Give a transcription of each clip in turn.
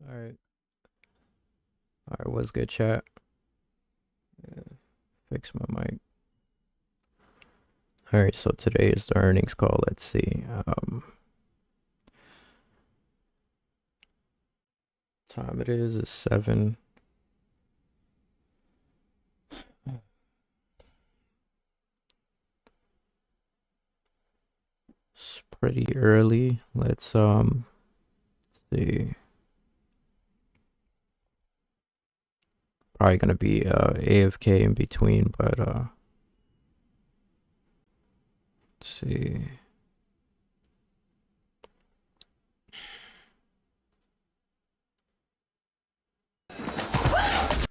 Alright. Alright, what's good, chat? Yeah, fix my mic. Alright, so today is the earnings call. Let's see. Time it is 7. It's pretty early. Let's see. Probably gonna be AFK in between, but let's see. I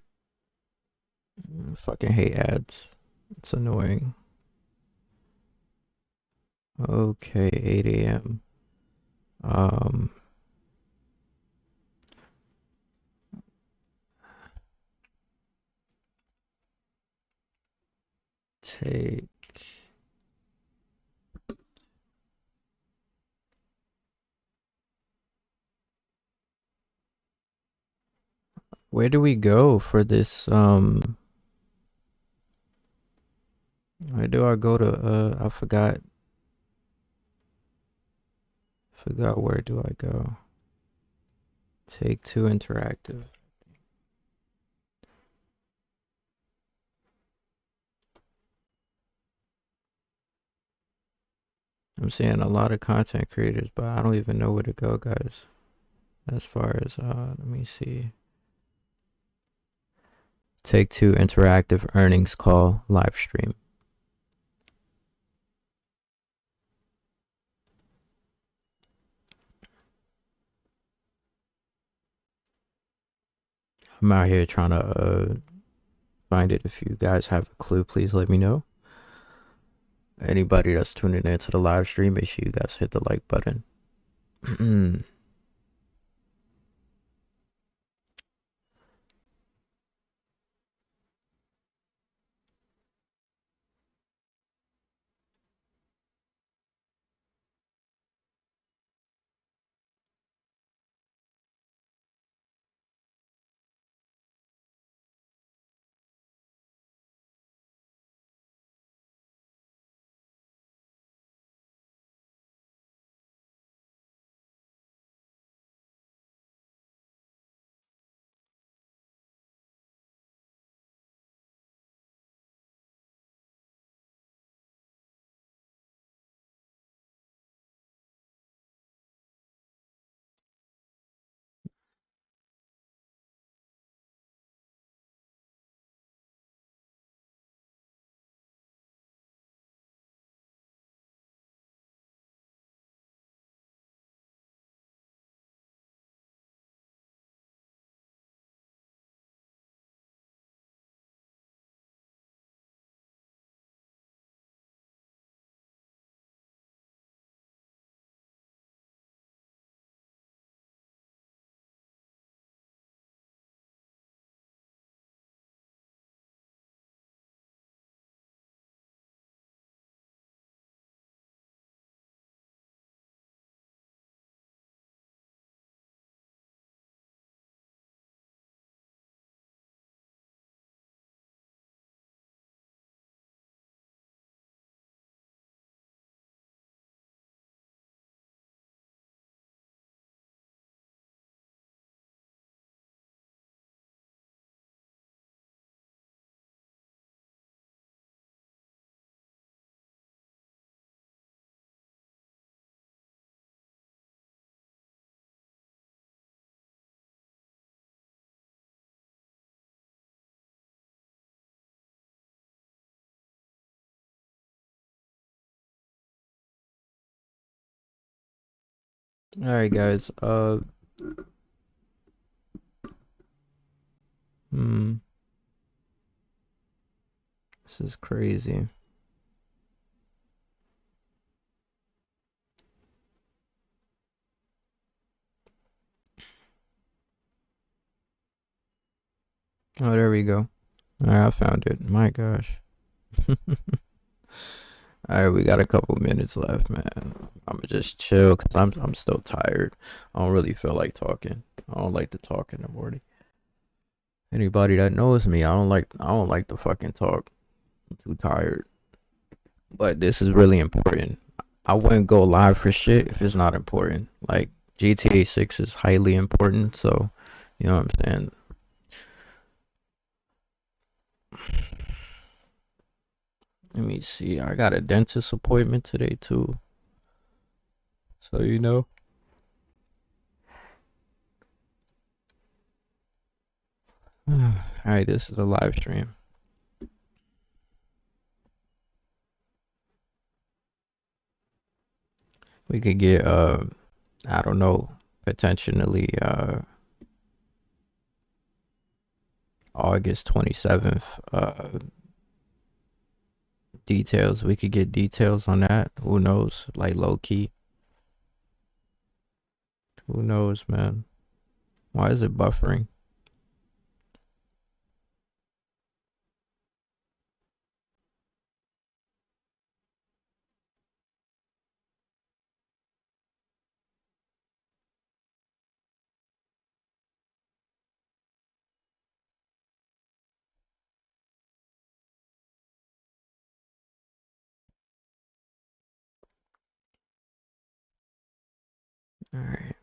fucking hate ads. It's annoying. Okay, 8 a.m. Um take Where do we go for this where do I go to I forgot where do I go? Take Two Interactive. I'm seeing a lot of content creators, but I don't even know where to go, guys. As far as let me see. Take Two Interactive earnings call live stream. I'm out here trying to find it. If you guys have a clue, please let me know. Anybody that's tuning into the live stream, make sure you guys hit the like button. All right, guys. Hmm. This is crazy. Oh, there we go. All right, I found it. My gosh. All All right, we got a couple minutes left, man. I'ma just chill because I'm still tired. I don't really feel like talking. I don't like to talk in the morning. Anybody that knows me, I don't like to fucking talk. I'm too tired. But this is really important. I wouldn't go live for shit if it's not important. Like GTA 6 is highly important, so you know what I'm saying? Let me see. I got a dentist appointment today too. So you know. Alright, this is a live stream. We could get I don't know, potentially August 27th details. We could get details on that. Who knows? Like low key. Who knows, man? Why is it buffering? All right.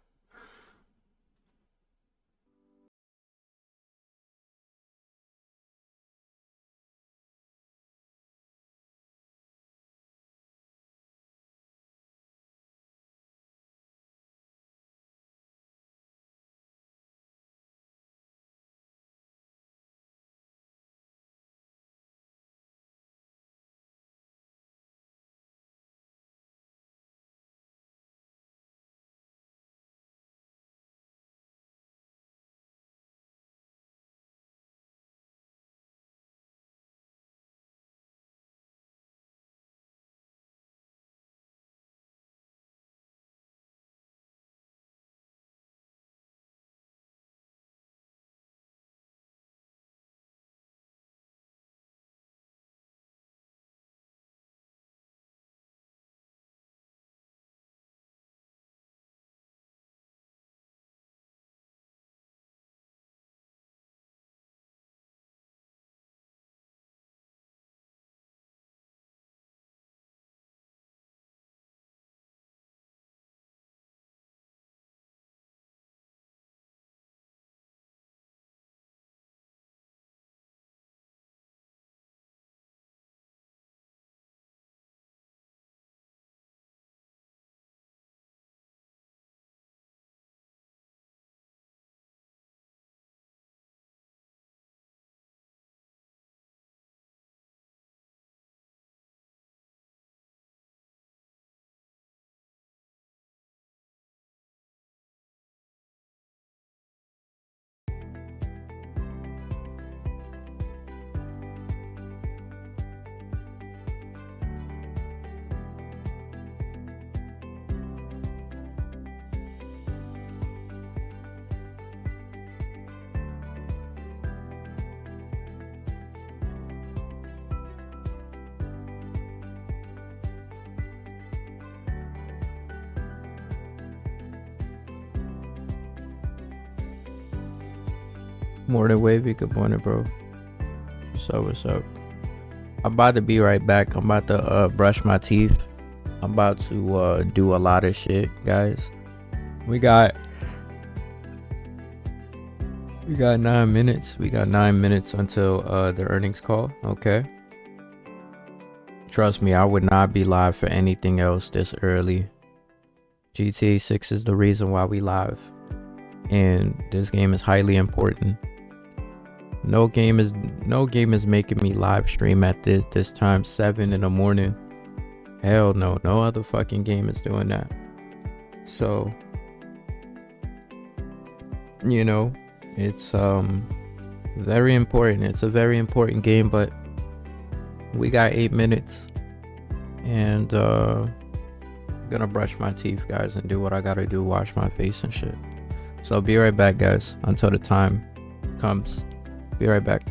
More than wavy. Good morning, bro. What's up? What's up? I'm about to be right back. I'm about to brush my teeth. I'm about to do a lot of shit, guys. We got 9 minutes. We got 9 minutes until the earnings call. Okay. Trust me, I would not be live for anything else this early. GTA 6 is the reason why we live. And this game is highly important. No game is making me live stream at this time, 7 in the morning. Hell no. No other fucking game is doing that. So, you know, it's very important. It's a very important game, but we got 8 minutes. And I'm gonna brush my teeth, guys, and do what I gotta do, wash my face and shit. So I'll be right back, guys, until the time comes. Be right back.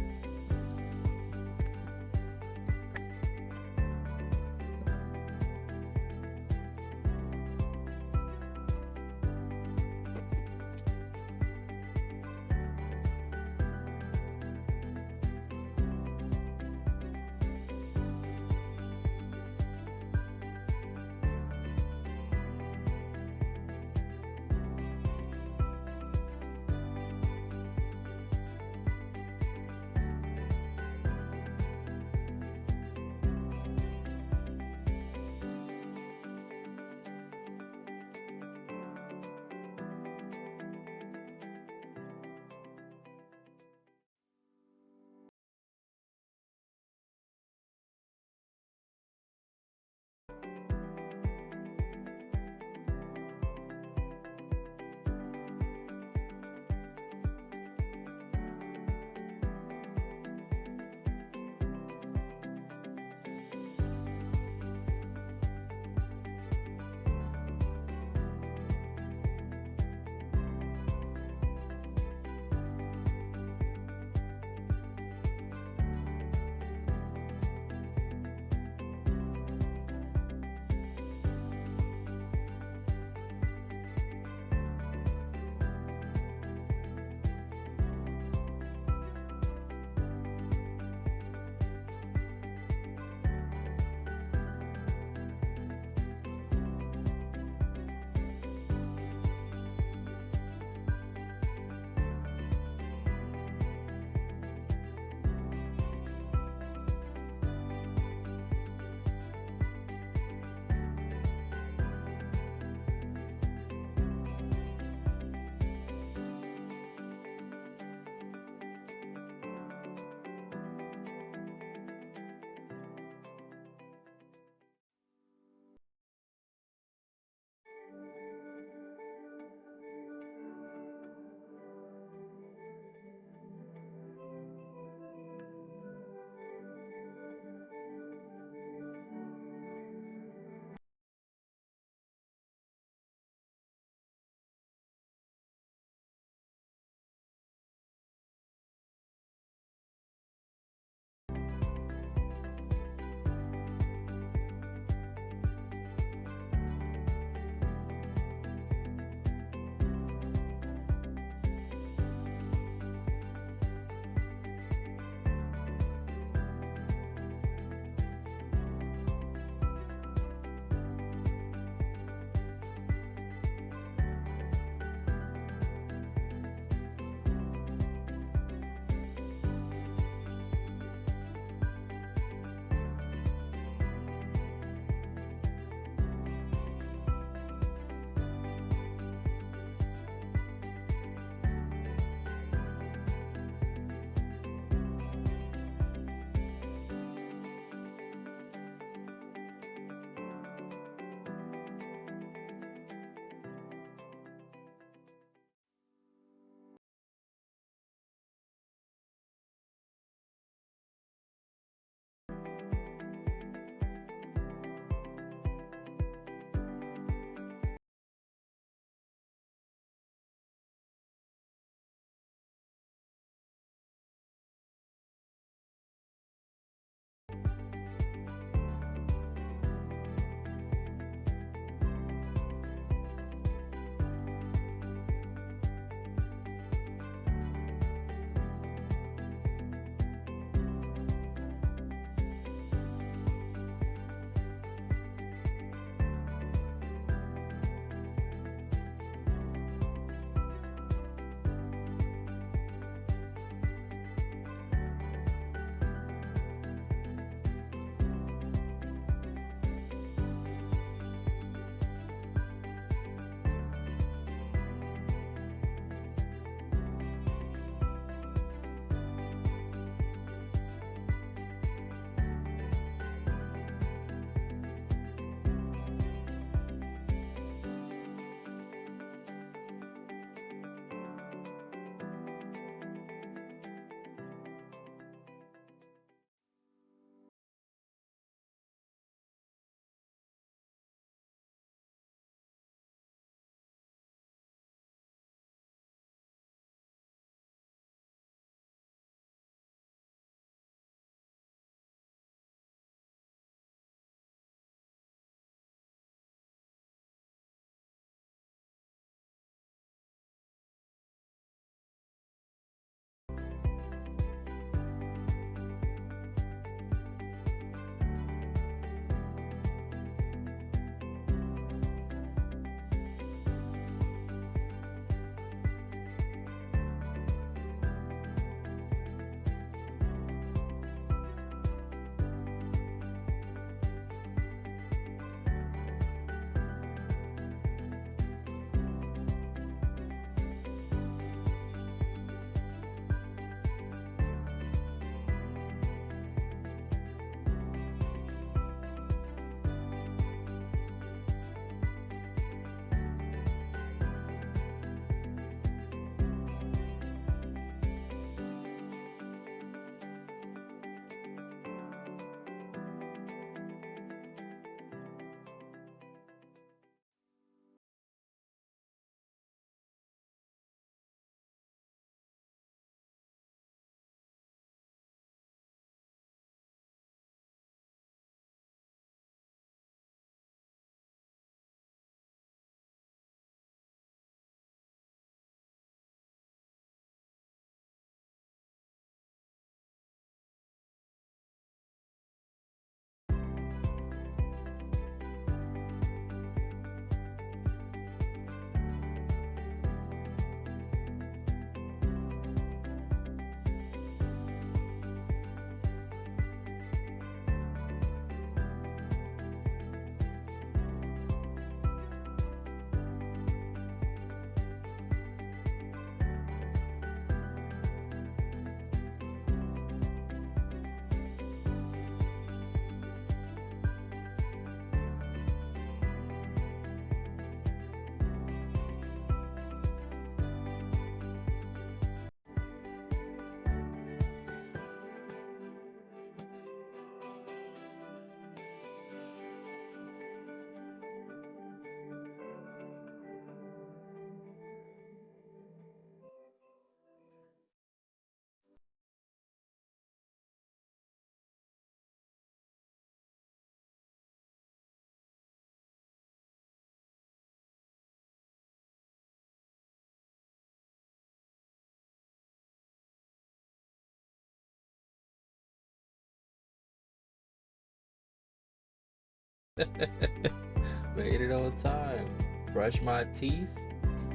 Made it on time. Brushed my teeth.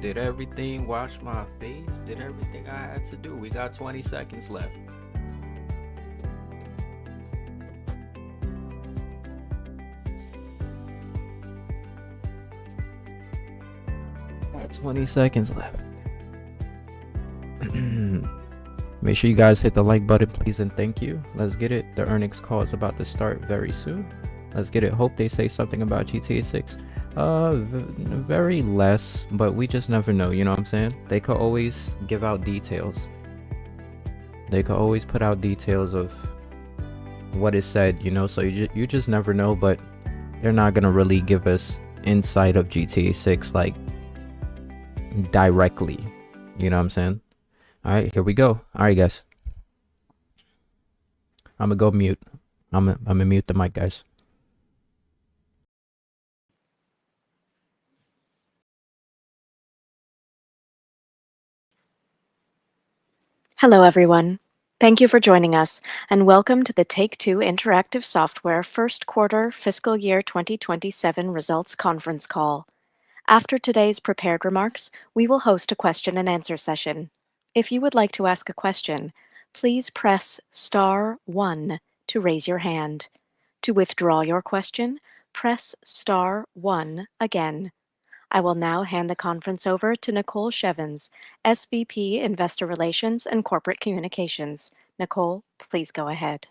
Did everything. Washed my face. Did everything I had to do. We got 20 seconds left. 20 seconds left. Make sure you guys hit the like button, please, and thank you. Let's get it. The earnings call is about to start very soon. Let's get it. Hope they say something about GTA 6. Very less, but we just never know, you know what I'm saying? They could always give out details. They could always put out details of what is said, you know, so you just never know, but they're not gonna really give us insight of GTA 6 like directly, you know what I'm saying? All right, here we go. All right, guys, I'm gonna go mute. I'm gonna mute the mic, guys. Hello, everyone. Thank you for joining us, and welcome to the Take-Two Interactive Software First Quarter Fiscal Year 2027 Results Conference Call. After today's prepared remarks, we will host a question and answer session. If you would like to ask a question, please press star 1 to raise your hand. To withdraw your question, press star 1 again. I will now hand the conference over to Nicole Shevins, SVP Investor Relations and Corporate Communications. Nicole, please go ahead.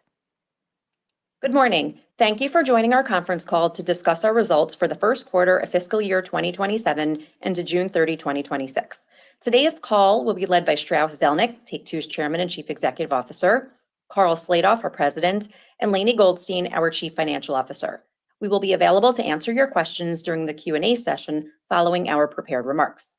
Good morning. Thank you for joining our conference call to discuss our results for the first quarter of fiscal year 2027 and to June 30, 2026. Today's call will be led by Strauss Zelnick, Take-Two's Chairman and Chief Executive Officer, Karl Slatoff, our President, and Lainie Goldstein, our Chief Financial Officer. We will be available to answer your questions during the Q&A session following our prepared remarks.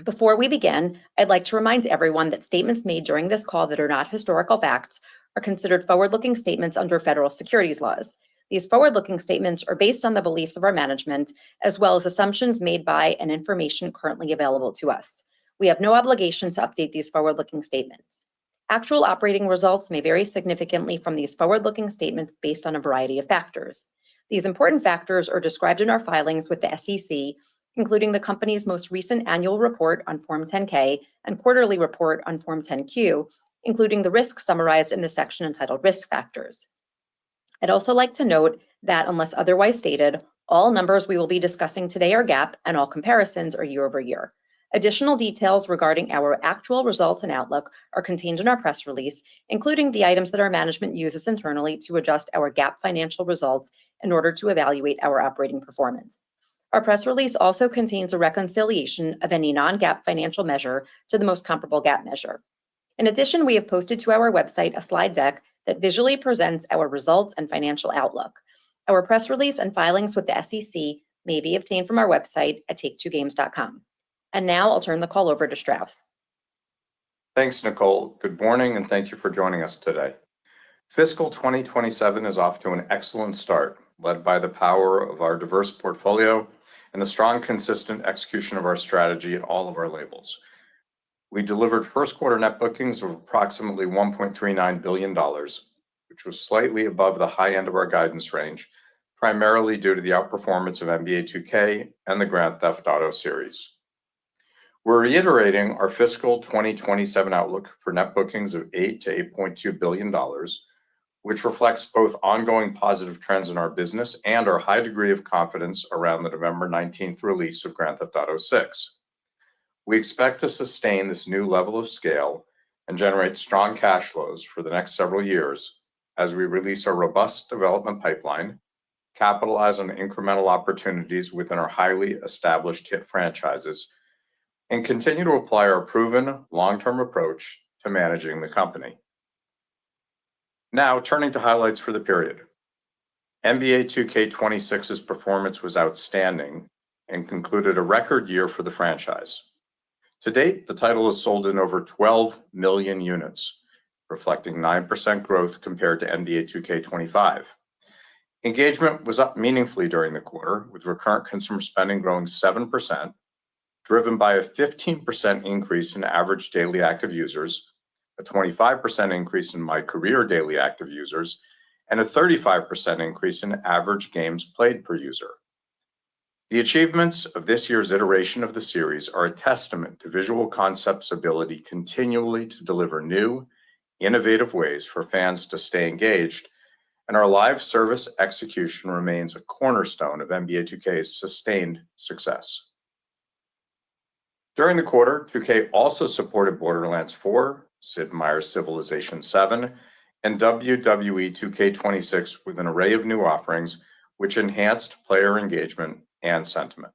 Before we begin, I'd like to remind everyone that statements made during this call that are not historical facts are considered forward-looking statements under federal securities laws. These forward-looking statements are based on the beliefs of our management, as well as assumptions made by and information currently available to us. We have no obligation to update these forward-looking statements. Actual operating results may vary significantly from these forward-looking statements based on a variety of factors. These important factors are described in our filings with the SEC, including the company's most recent annual report on Form 10-K and quarterly report on Form 10-Q, including the risks summarized in the section entitled Risk Factors. I'd also like to note that, unless otherwise stated, all numbers we will be discussing today are GAAP and all comparisons are year over year. Additional details regarding our actual results and outlook are contained in our press release, including the items that our management uses internally to adjust our GAAP financial results in order to evaluate our operating performance. Our press release also contains a reconciliation of any non-GAAP financial measure to the most comparable GAAP measure. In addition, we have posted to our website a slide deck that visually presents our results and financial outlook. Our press release and filings with the SEC may be obtained from our website at take2games.com. And now I'll turn the call over to Strauss. Thanks, Nicole. Good morning, and thank you for joining us today. Fiscal 2027 is off to an excellent start, led by the power of our diverse portfolio and the strong, consistent execution of our strategy at all of our labels. We delivered first quarter net bookings of approximately $1.39 billion, which was slightly above the high end of our guidance range, primarily due to the outperformance of NBA 2K and the Grand Theft Auto series. We're reiterating our fiscal 2027 outlook for net bookings of $8 to $8.2 billion, which reflects both ongoing positive trends in our business and our high degree of confidence around the November 19th release of Grand Theft Auto 6. We expect to sustain this new level of scale and generate strong cash flows for the next several years as we release our robust development pipeline, capitalize on incremental opportunities within our highly established hit franchises, and continue to apply our proven long-term approach to managing the company. Now, turning to highlights for the period. NBA 2K26's performance was outstanding and concluded a record year for the franchise. To date, the title has sold in over 12 million units, reflecting 9% growth compared to NBA 2K25. Engagement was up meaningfully during the quarter, with recurrent consumer spending growing 7%, driven by a 15% increase in average daily active users, a 25% increase in MyCareer daily active users, and a 35% increase in average games played per user. The achievements of this year's iteration of the series are a testament to Visual Concepts' ability continually to deliver new, innovative ways for fans to stay engaged, and our live service execution remains a cornerstone of NBA 2K's sustained success. During the quarter, 2K also supported Borderlands 4, Sid Meier's Civilization 7, and WWE 2K26 with an array of new offerings which enhanced player engagement and sentiment.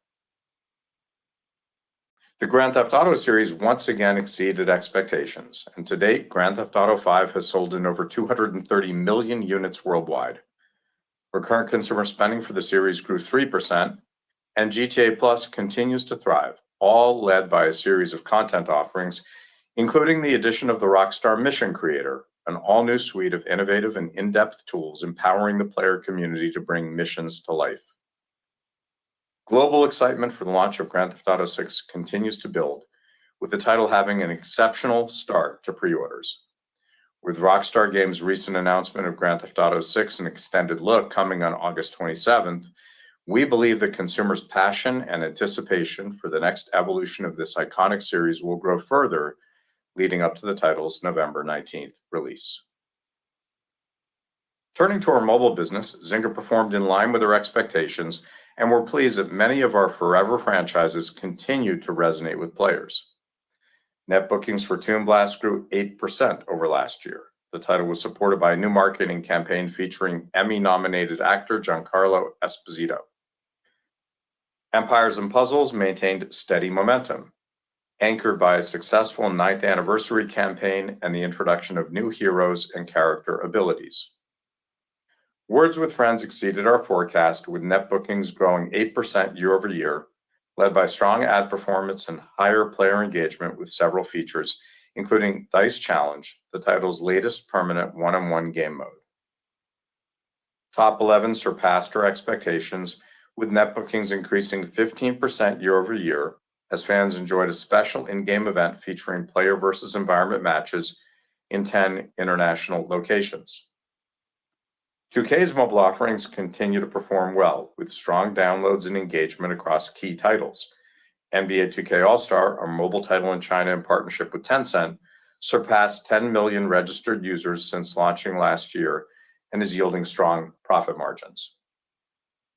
The Grand Theft Auto series once again exceeded expectations, and to date, Grand Theft Auto 5 has sold in over 230 million units worldwide. Recurrent consumer spending for the series grew 3%, and GTA Plus continues to thrive, all led by a series of content offerings, including the addition of the Rockstar Mission Creator, an all-new suite of innovative and in-depth tools empowering the player community to bring missions to life. Global excitement for the launch of Grand Theft Auto 6 continues to build, with the title having an exceptional start to pre-orders. With Rockstar Games' recent announcement of Grand Theft Auto 6 and extended look coming on August 27th, we believe that consumers' passion and anticipation for the next evolution of this iconic series will grow further leading up to the title's November 19th release. Turning to our mobile business, Zynga performed in line with our expectations, and we're pleased that many of our forever franchises continue to resonate with players. Net bookings for Toon Blast grew 8% over last year. The title was supported by a new marketing campaign featuring Emmy-nominated actor Giancarlo Esposito. Empires & Puzzles maintained steady momentum, anchored by a successful 9th anniversary campaign and the introduction of new heroes and character abilities. Words with Friends exceeded our forecast, with net bookings growing 8% year over year, led by strong ad performance and higher player engagement with several features, including Dice Challenge, the title's latest permanent one-on-one game mode. Top 11 surpassed our expectations, with net bookings increasing 15% year over year, as fans enjoyed a special in-game event featuring player versus environment matches in 10 international locations. 2K's mobile offerings continue to perform well, with strong downloads and engagement across key titles. NBA 2K All-Star, our mobile title in China in partnership with Tencent, surpassed 10 million registered users since launching last year and is yielding strong profit margins.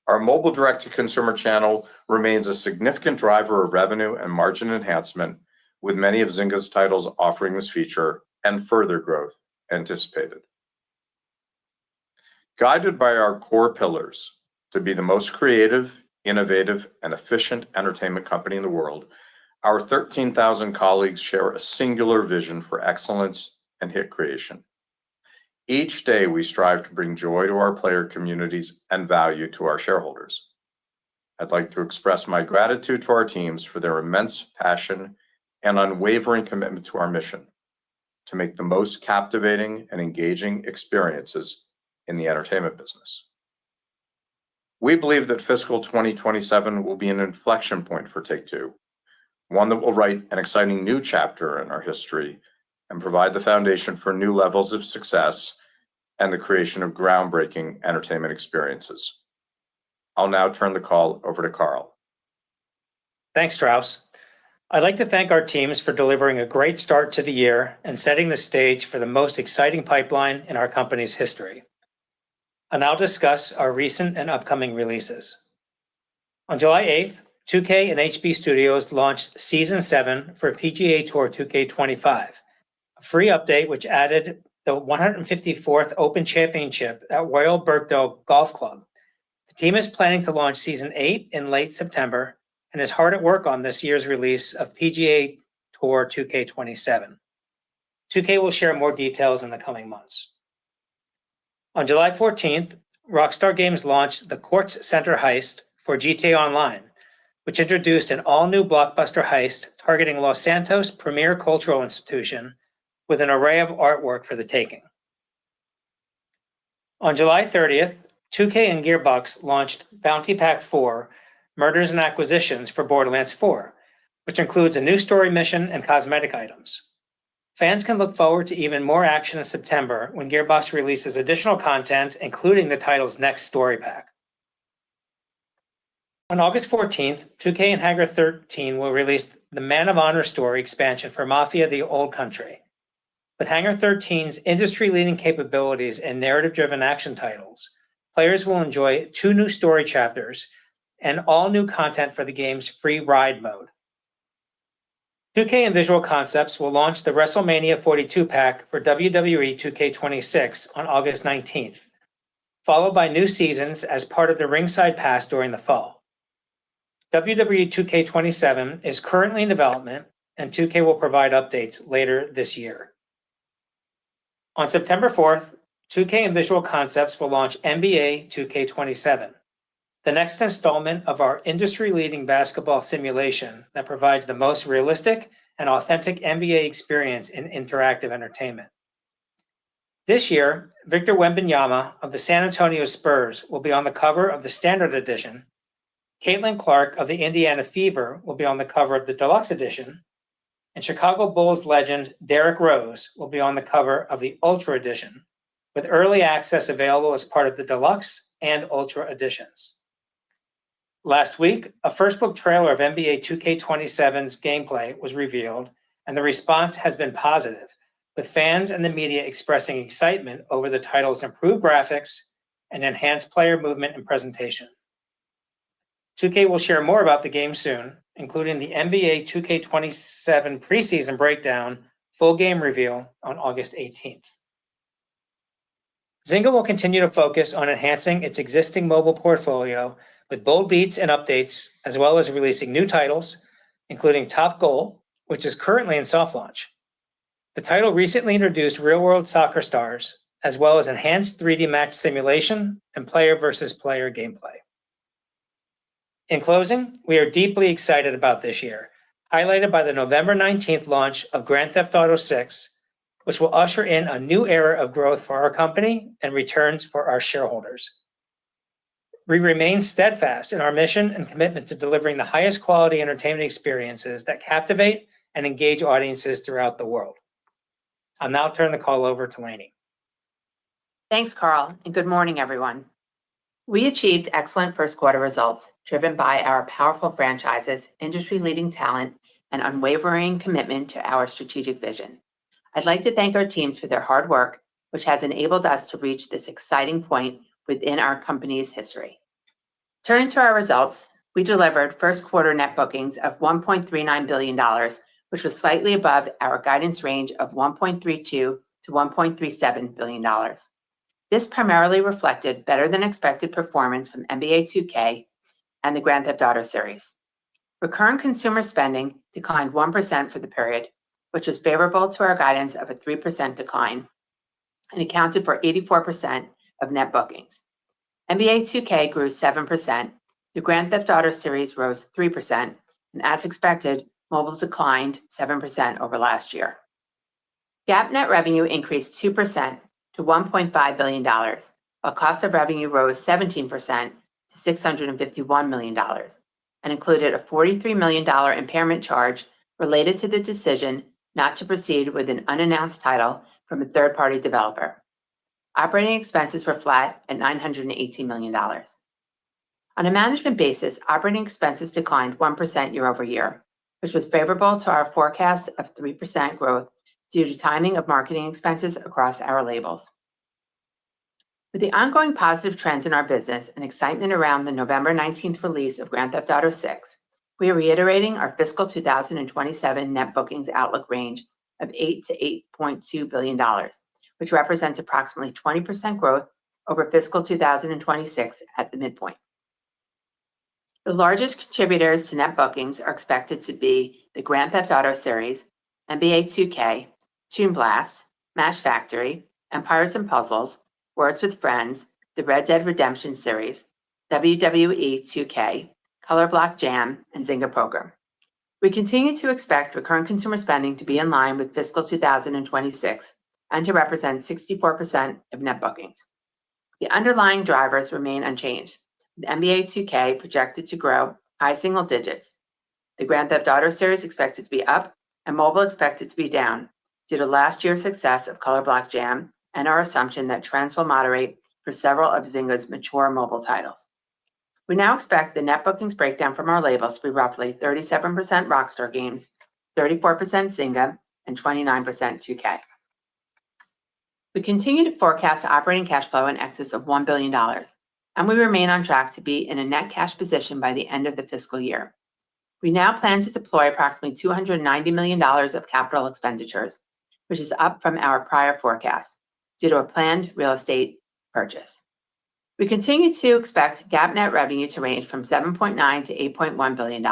Our mobile direct-to-consumer channel remains a significant driver of revenue and margin enhancement, with many of Zynga's titles offering this feature and further growth anticipated. Guided by our core pillars to be the most creative, innovative, and efficient entertainment company in the world, our 13,000 colleagues share a singular vision for excellence and hit creation. Each day, we strive to bring joy to our player communities and value to our shareholders. I'd like to express my gratitude to our teams for their immense passion and unwavering commitment to our mission to make the most captivating and engaging experiences in the entertainment business. We believe that fiscal 2027 will be an inflection point for Take-Two, one that will write an exciting new chapter in our history and provide the foundation for new levels of success and the creation of groundbreaking entertainment experiences. I'll now turn the call over to Karl. Thanks, Strauss. I'd like to thank our teams for delivering a great start to the year and setting the stage for the most exciting pipeline in our company's history. I'll now discuss our recent and upcoming releases. On July 8th, 2K and HB Studios launched Season 7 for PGA Tour 2K25, a free update which added the 154th Open Championship at Royal Birkdale Golf Club. The team is planning to launch Season 8 in late September and is hard at work on this year's release of PGA Tour 2K27. 2K will share more details in the coming months. On July 14th, Rockstar Games launched the Quartz Center heist for GTA Online, which introduced an all-new blockbuster heist targeting Los Santos' premier cultural institution with an array of artwork for the taking. On July 30th, 2K and Gearbox launched Bounty Pack 4, Murders and Acquisitions for Borderlands 4, which includes a new story mission and cosmetic items. Fans can look forward to even more action in September when Gearbox releases additional content, including the title's next story pack. On August 14th, 2K and Hangar 13 will release the Man of Honor story expansion for Mafia: The Old Country. With Hangar 13's industry-leading capabilities and narrative-driven action titles, players will enjoy 2 new story chapters and all new content for the game's free ride mode. 2K and Visual Concepts will launch the WrestleMania 42 pack for WWE 2K26 on August 19th, followed by new seasons as part of the Ringside Pass during the fall. WWE 2K27 is currently in development, and 2K will provide updates later this year. On September 4th, 2K and Visual Concepts will launch NBA 2K27, the next installment of our industry-leading basketball simulation that provides the most realistic and authentic NBA experience in interactive entertainment. This year, Victor Wembanyama of the San Antonio Spurs will be on the cover of the Standard Edition, Caitlin Clark of the Indiana Fever will be on the cover of the Deluxe Edition, and Chicago Bulls legend Derrick Rose will be on the cover of the Ultra Edition, with early access available as part of the Deluxe and Ultra Editions. Last week, a first-look trailer of NBA 2K27's gameplay was revealed, and the response has been positive, with fans and the media expressing excitement over the title's improved graphics and enhanced player movement and presentation. 2K will share more about the game soon, including the NBA 2K27 preseason breakdown full game reveal on August 18th. Zynga will continue to focus on enhancing its existing mobile portfolio with bold beats and updates, as well as releasing new titles, including Top Goal, which is currently in soft launch. The title recently introduced real-world soccer stars, as well as enhanced 3D match simulation and player versus player gameplay. In closing, we are deeply excited about this year, highlighted by the November 19th launch of Grand Theft Auto VI, which will usher in a new era of growth for our company and returns for our shareholders. We remain steadfast in our mission and commitment to delivering the highest quality entertainment experiences that captivate and engage audiences throughout the world. I'll now turn the call over to Lainie. Thanks, Carl, and good morning, everyone. We achieved excellent first quarter results driven by our powerful franchises, industry-leading talent, and unwavering commitment to our strategic vision. I'd like to thank our teams for their hard work, which has enabled us to reach this exciting point within our company's history. Turning to our results, we delivered first quarter net bookings of $1.39 billion, which was slightly above our guidance range of $1.32 to $1.37 billion. This primarily reflected better than expected performance from NBA 2K and the Grand Theft Auto series. Recurrent consumer spending declined 1% for the period, which was favorable to our guidance of a 3% decline and accounted for 84% of net bookings. NBA 2K grew 7%, the Grand Theft Auto series rose 3%, and as expected, mobile declined 7% over last year. GAAP net revenue increased 2% to $1.5 billion, while cost of revenue rose 17% to $651 million, and included a $43 million impairment charge related to the decision not to proceed with an unannounced title from a third-party developer. Operating expenses were flat at $918 million. On a management basis, operating expenses declined 1% year over year, which was favorable to our forecast of 3% growth due to timing of marketing expenses across our labels. With the ongoing positive trends in our business and excitement around the November 19th release of Grand Theft Auto VI, we are reiterating our fiscal 2027 net bookings outlook range of $8 to $8.2 billion, which represents approximately 20% growth over fiscal 2026 at the midpoint. The largest contributors to net bookings are expected to be the Grand Theft Auto series, NBA 2K, Toon Blast, Match Factory, Empires & Puzzles, Words with Friends, the Red Dead Redemption series, WWE 2K, Color Block Jam, and Zynga Program. We continue to expect recurrent consumer spending to be in line with fiscal 2026 and to represent 64% of net bookings. The underlying drivers remain unchanged, with NBA 2K projected to grow high single digits, the Grand Theft Auto series expected to be up, and mobile expected to be down due to last year's success of Color Block Jam and our assumption that trends will moderate for several of Zynga's mature mobile titles. We now expect the net bookings breakdown from our labels to be roughly 37% Rockstar Games, 34% Zynga, and 29% 2K. We continue to forecast operating cash flow in excess of $1 billion, and we remain on track to be in a net cash position by the end of the fiscal year. We now plan to deploy approximately $290 million of capital expenditures, which is up from our prior forecast due to a planned real estate purchase. We continue to expect GAAP net revenue to range from $7.9 to $8.1 billion,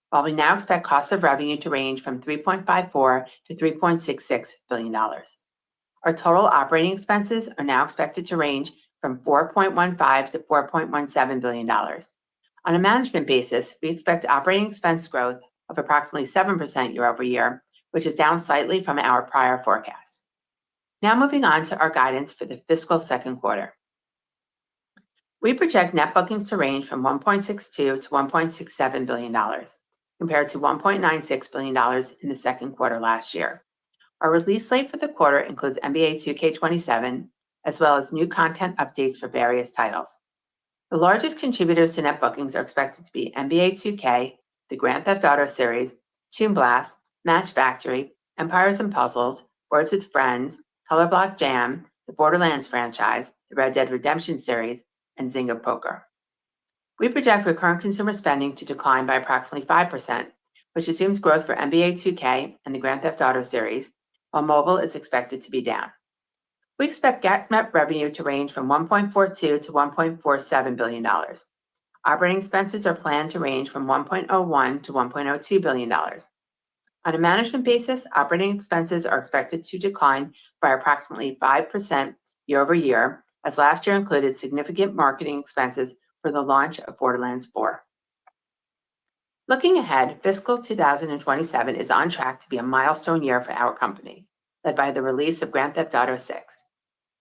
while we now expect cost of revenue to range from $3.54 to $3.66 billion. Our total operating expenses are now expected to range from $4.15 to $4.17 billion. On a management basis, we expect operating expense growth of approximately 7% year over year, which is down slightly from our prior forecast. Now moving on to our guidance for the fiscal second quarter. We project net bookings to range from $1.62 to $1.67 billion, compared to $1.96 billion in the second quarter last year. Our release slate for the quarter includes NBA 2K27, as well as new content updates for various titles. The largest contributors to net bookings are expected to be NBA 2K, the Grand Theft Auto series, Toon Blast, Match Factory, Empires & Puzzles, Words with Friends, Color Block Jam, the Borderlands franchise, the Red Dead Redemption series, and Zynga Poker. We project recurrent consumer spending to decline by approximately 5%, which assumes growth for NBA 2K and the Grand Theft Auto series, while mobile is expected to be down. We expect GAAP net revenue to range from $1.42 to $1.47 billion. Operating expenses are planned to range from $1.01 to $1.02 billion. On a management basis, operating expenses are expected to decline by approximately 5% year over year, as last year included significant marketing expenses for the launch of Borderlands 4. Looking ahead, fiscal 2027 is on track to be a milestone year for our company, led by the release of Grand Theft Auto 6.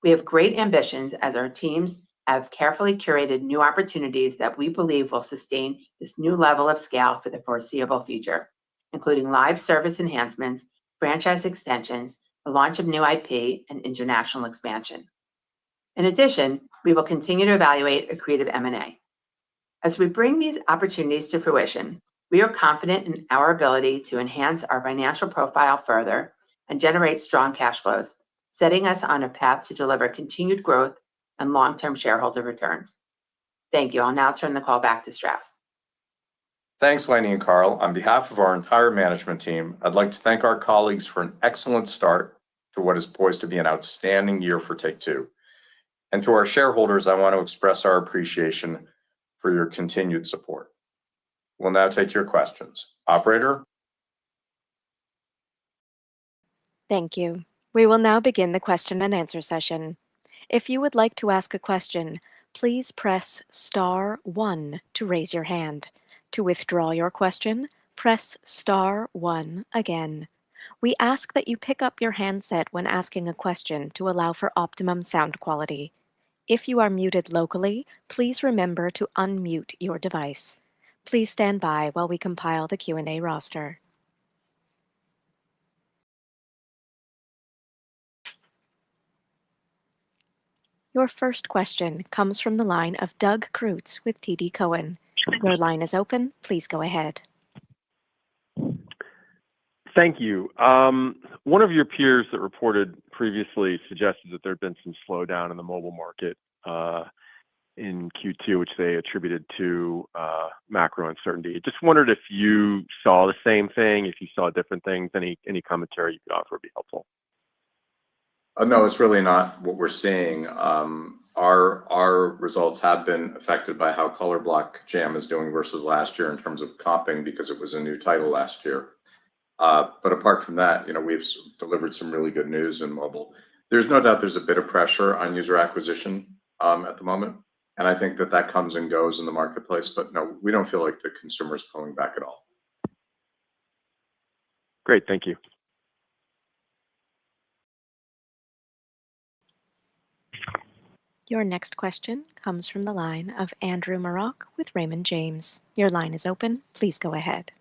We have great ambitions as our teams have carefully curated new opportunities that we believe will sustain this new level of scale for the foreseeable future, including live service enhancements, franchise extensions, the launch of new IP, and international expansion. In addition, we will continue to evaluate accretive M&A. As we bring these opportunities to fruition, we are confident in our ability to enhance our financial profile further and generate strong cash flows, setting us on a path to deliver continued growth and long-term shareholder returns. Thank you. I'll now turn the call back to Strauss. Thanks, Lainie and Carl. On behalf of our entire management team, I'd like to thank our colleagues for an excellent start to what is poised to be an outstanding year for Take-Two. And to our shareholders, I want to express our appreciation for your continued support. We'll now take your questions. Operator? Thank you. We will now begin the question and answer session. If you would like to ask a question, please press *1 to raise your hand. To withdraw your question, press *1 again. We ask that you pick up your handset when asking a question to allow for optimum sound quality. If you are muted locally, please remember to unmute your device. Please stand by while we compile the Q&A roster. Your first question comes from the line of Doug Creutz with TD Cowen. Your line is open. Please go ahead. Thank you. One of your peers that reported previously suggested that there had been some slowdown in the mobile market in Q2, which they attributed to macro uncertainty. Just wondered if you saw the same thing, if you saw different things, any commentary you could offer would be helpful. No, it's really not what we're seeing. Our results have been affected by how Color Block Jam is doing versus last year in terms of comping because it was a new title last year. But apart from that, we've delivered some really good news in mobile. There's no doubt there's a bit of pressure on user acquisition at the moment. And I think that comes and goes in the marketplace. But no, we don't feel like the consumer is pulling back at all. Great. Thank you. Your next question comes from the line of Andrew Marok with Raymond James. Your line is open. Please go ahead.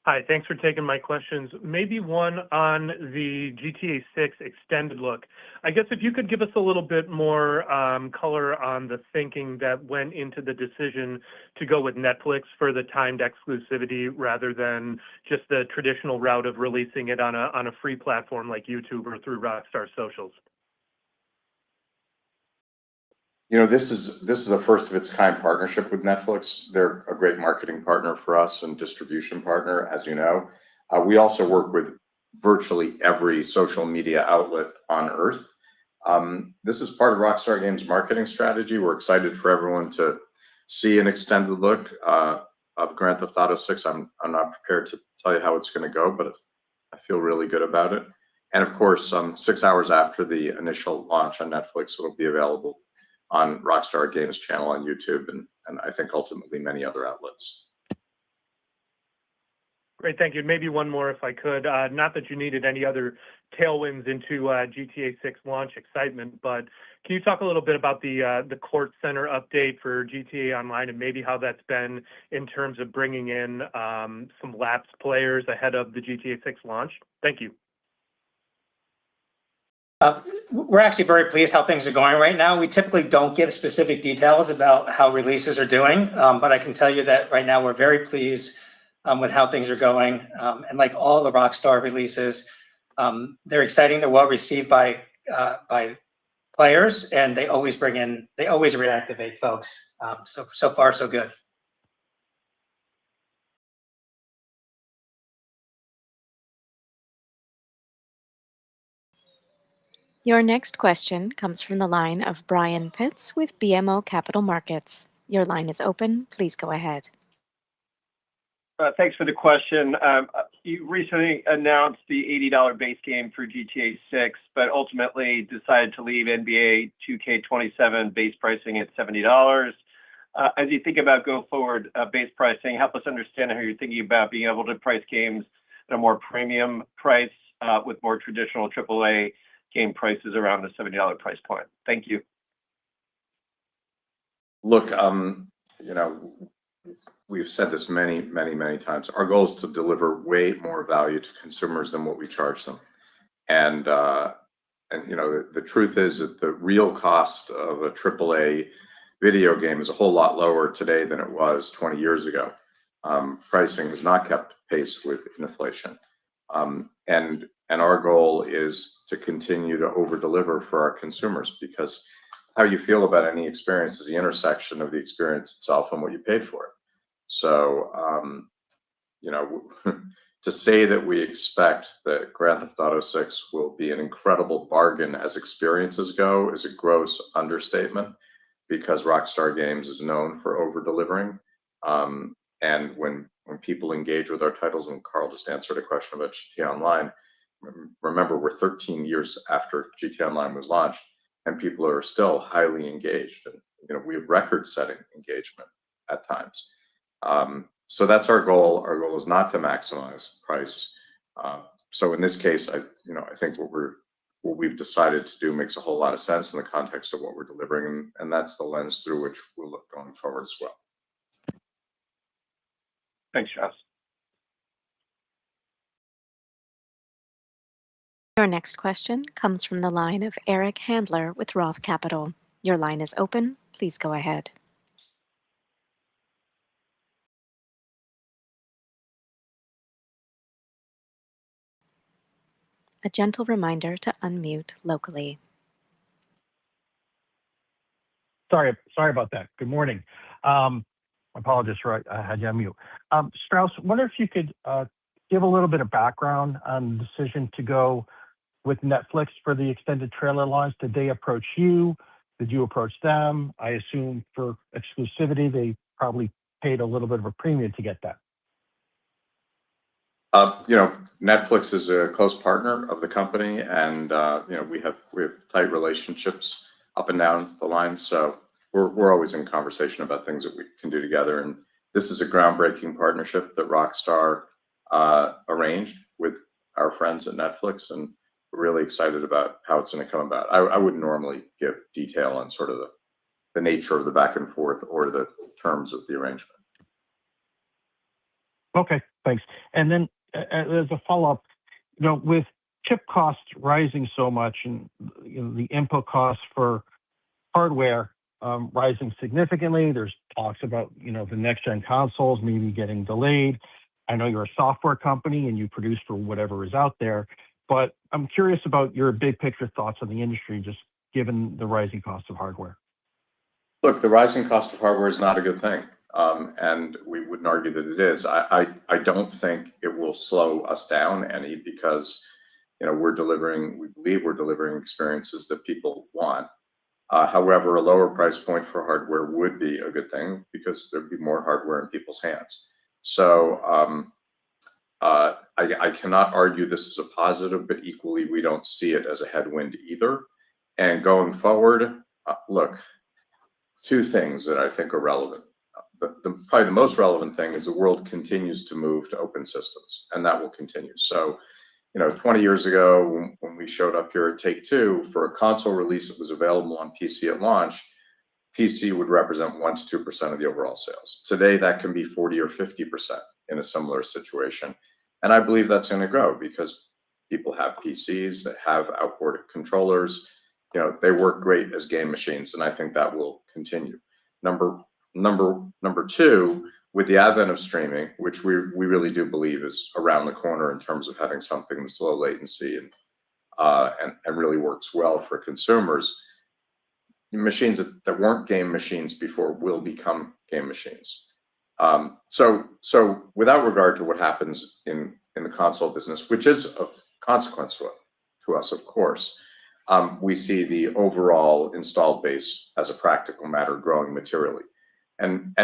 Hi, thanks for taking my questions. Maybe one on the GTA 6 extended look. I guess if you could give us a little bit more color on the thinking that went into the decision to go with Netflix for the timed exclusivity rather than just the traditional route of releasing it on a free platform like YouTube or through Rockstar Socials. You know, this is a first of its kind partnership with Netflix. They're a great marketing partner for us and distribution partner, as you know. We also work with virtually every social media outlet on Earth. This is part of Rockstar Games' marketing strategy. We're excited for everyone to see an extended look of Grand Theft Auto 6. I'm not prepared to tell you how it's going to go, but I feel really good about it. And of course, 6 hours after the initial launch on Netflix, it'll be available on Rockstar Games channel on YouTube and I think ultimately many other outlets. Great, thank you. Maybe one more if I could. Not that you needed any other tailwinds into GTA 6 launch excitement, but can you talk a little bit about the court center update for GTA Online and maybe how that's been in terms of bringing in some lapsed players ahead of the GTA 6 launch? Thank you. We're actually very pleased how things are going right now. We typically don't give specific details about how releases are doing, but I can tell you that right now we're very pleased with how things are going. And like all the Rockstar releases, they're exciting. They're well received by players, and they always reactivate folks. So far, so good. Your next question comes from the line of Brian Pitts with BMO Capital Markets. Your line is open. Please go ahead. Thanks for the question. You recently announced the $80 base game for GTA 6, but ultimately decided to leave NBA 2K27 base pricing at $70. As you think about go forward base pricing, help us understand how you're thinking about being able to price games at a more premium price with more traditional AAA game prices around the $70 price point. Thank you. Look, you know, we've said this many times. Our goal is to deliver way more value to consumers than what we charge them. And you know, the truth is that the real cost of a AAA video game is a whole lot lower today than it was 20 years ago. Pricing has not kept pace with inflation. And our goal is to continue to over-deliver for our consumers, because how you feel about any experience is the intersection of the experience itself and what you paid for it. So, you know, to say that we expect that Grand Theft Auto 6 will be an incredible bargain as experiences go is a gross understatement, because Rockstar Games is known for over-delivering. And when people engage with our titles, and Carl just answered a question about GTA Online, remember, we're 13 years after GTA Online was launched, and people are still highly engaged. And you know, we have record-setting engagement at times. So that's our goal. Our goal is not to maximize price. So in this case, I think what we've decided to do makes a whole lot of sense in the context of what we're delivering, and that's the lens through which we'll look going forward as well. Thanks, Strauss. Your next question comes from the line of Eric Handler with Roth Capital. Your line is open. Please go ahead. A gentle reminder to unmute locally. Sorry about that. Good morning. My apologies for I had you on mute. Strauss, wonder if you could give a little bit of background on the decision to go with Netflix for the extended trailer launch. Did they approach you? Did you approach them? I assume for exclusivity, they probably paid a little bit of a premium to get that. You know, Netflix is a close partner of the company, and you know, we have tight relationships up and down the line. So we're always in conversation about things that we can do together. And this is a groundbreaking partnership that Rockstar arranged with our friends at Netflix, and we're really excited about how it's going to come about. I wouldn't normally give detail on sort of the nature of the back and forth or the terms of the arrangement. Okay, Thanks. And then as a follow-up, with chip costs rising so much and the input costs for hardware rising significantly, there's talks about the next gen consoles maybe getting delayed. I know you're a software company and you produce for whatever is out there, but I'm curious about your big picture thoughts on the industry, just given the rising cost of hardware. Look, the rising cost of hardware is not a good thing, and we wouldn't argue that it is. I don't think it will slow us down any, because we believe we're delivering experiences that people want. However, a lower price point for hardware would be a good thing, because there'd be more hardware in people's hands. So I cannot argue this is a positive, but equally we don't see it as a headwind either. And going forward, look, two things that I think are relevant. Probably the most relevant thing is the world continues to move to open systems, and that will continue. So, 20 years ago, when we showed up here at Take-Two, for a console release that was available on PC at launch, PC would represent 1 to 2% of the overall sales. Today, that can be 40 or 50% in a similar situation. And I believe that's going to grow because people have PCs that have outboard controllers. They work great as game machines, and I think that will continue. Number two, with the advent of streaming, which we really do believe is around the corner in terms of having something that's low latency and really works well for consumers, machines that weren't game machines before will become game machines. So without regard to what happens in the console business, which is of consequence to us, of course, we see the overall installed base as a practical matter growing materially. And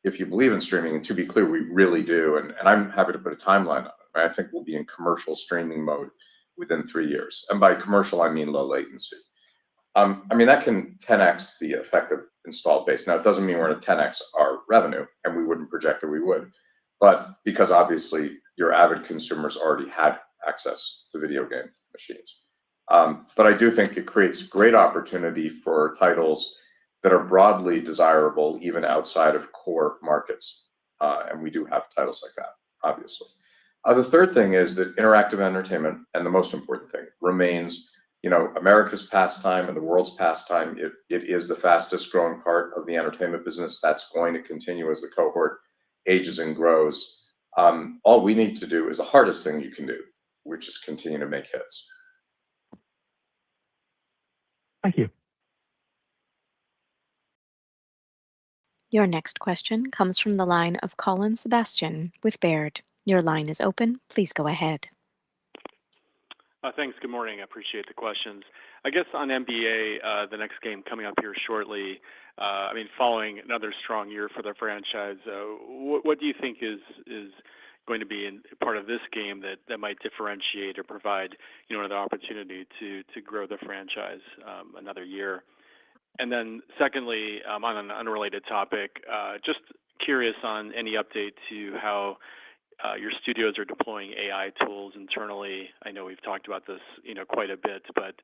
if you believe in streaming, and to be clear, we really do, and I'm happy to put a timeline on it. I think we'll be in commercial streaming mode within 3 years. And by commercial, I mean low latency. That can 10x the effective installed base. Now, it doesn't mean we're going to 10x our revenue, and we wouldn't project that we would. But because obviously your avid consumers already had access to video game machines. But I do think it creates great opportunity for titles that are broadly desirable even outside of core markets. And we do have titles like that, obviously. The third thing is that interactive entertainment, and the most important thing, remains America's pastime and the world's pastime. It is the fastest growing part of the entertainment business. That's going to continue as the cohort ages and grows. All we need to do is the hardest thing you can do, which is continue to make hits. Thank you. Your next question comes from the line of Colin Sebastian with Baird. Your line is open. Please go ahead. Thanks. Good morning. I appreciate the questions. I guess on NBA, the next game coming up here shortly, following another strong year for the franchise, what do you think is going to be in part of this game that might differentiate or provide another opportunity to grow the franchise another year? And then secondly, on an unrelated topic, just curious on any update to how your studios are deploying AI tools internally. I know we've talked about this quite a bit, but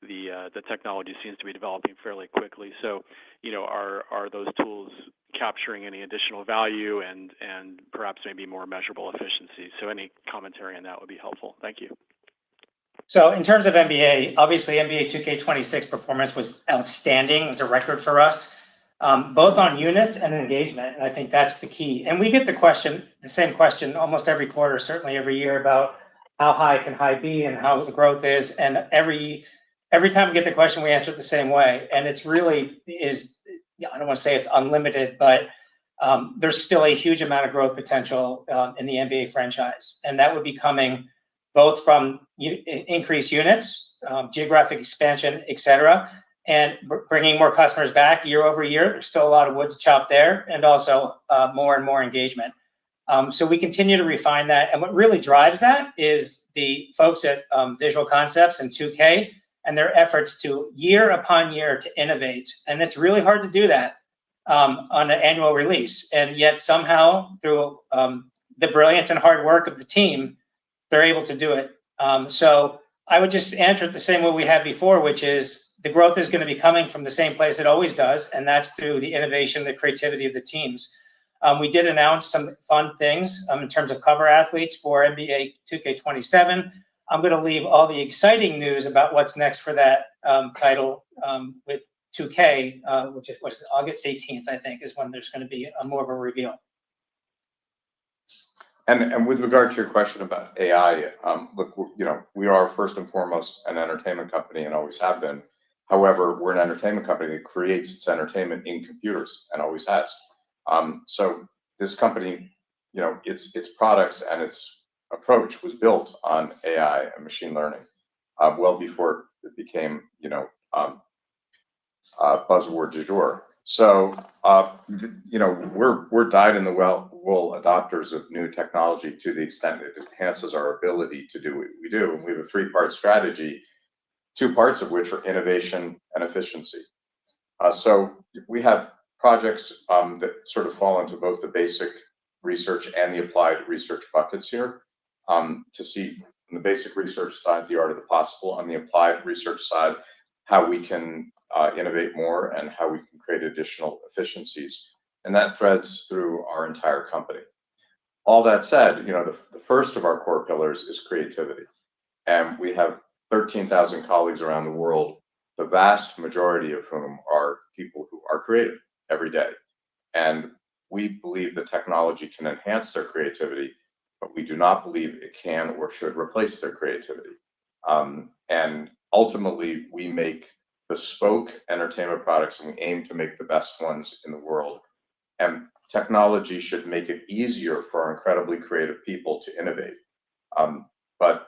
the technology seems to be developing fairly quickly. So are those tools capturing any additional value and perhaps maybe more measurable efficiency? So any commentary on that would be helpful. Thank you. So in terms of NBA, obviously NBA 2K26 performance was outstanding. It was a record for us, both on units and engagement. And I think that's the key. And we get the same question almost every quarter, certainly every year, about how high can high be and how the growth is. And every time we get the question, we answer it the same way. And it's really I don't want to say it's unlimited, but there's still a huge amount of growth potential in the NBA franchise. And that would be coming both from increased units, geographic expansion, et cetera, and bringing more customers back year over year. There's still a lot of wood to chop there, and also more and more engagement. So we continue to refine that. And what really drives that is the folks at Visual Concepts and 2K and their efforts to year upon year to innovate. And it's really hard to do that on an annual release. And yet somehow through the brilliance and hard work of the team, they're able to do it. So I would just answer it the same way we had before, which is the growth is going to be coming from the same place it always does, and that's through the innovation, the creativity of the teams. We did announce some fun things in terms of cover athletes for NBA 2K27. I'm going to leave all the exciting news about what's next for that title with 2K, which is, August 18th, I think, is when there's going to be more of a reveal. And with regard to your question about AI, look, we are first and foremost an entertainment company and always have been. However, we're an entertainment company that creates its entertainment in computers and always has. So this company, its products and its approach was built on AI and machine learning, well before it became, buzzword du jour. So, we're dyed-in-the-wool adopters of new technology to the extent it enhances our ability to do what we do. And we have a three-part strategy, two parts of which are innovation and efficiency. So we have projects that sort of fall into both the basic research and the applied research buckets here, to see on the basic research side, the art of the possible, on the applied research side, how we can innovate more and how we can create additional efficiencies. And that threads through our entire company. All that said, the first of our core pillars is creativity. And we have 13,000 colleagues around the world, the vast majority of whom are people who are creative every day. And we believe that technology can enhance their creativity, but we do not believe it can or should replace their creativity. And ultimately, we make bespoke entertainment products, and we aim to make the best ones in the world. And technology should make it easier for our incredibly creative people to innovate. But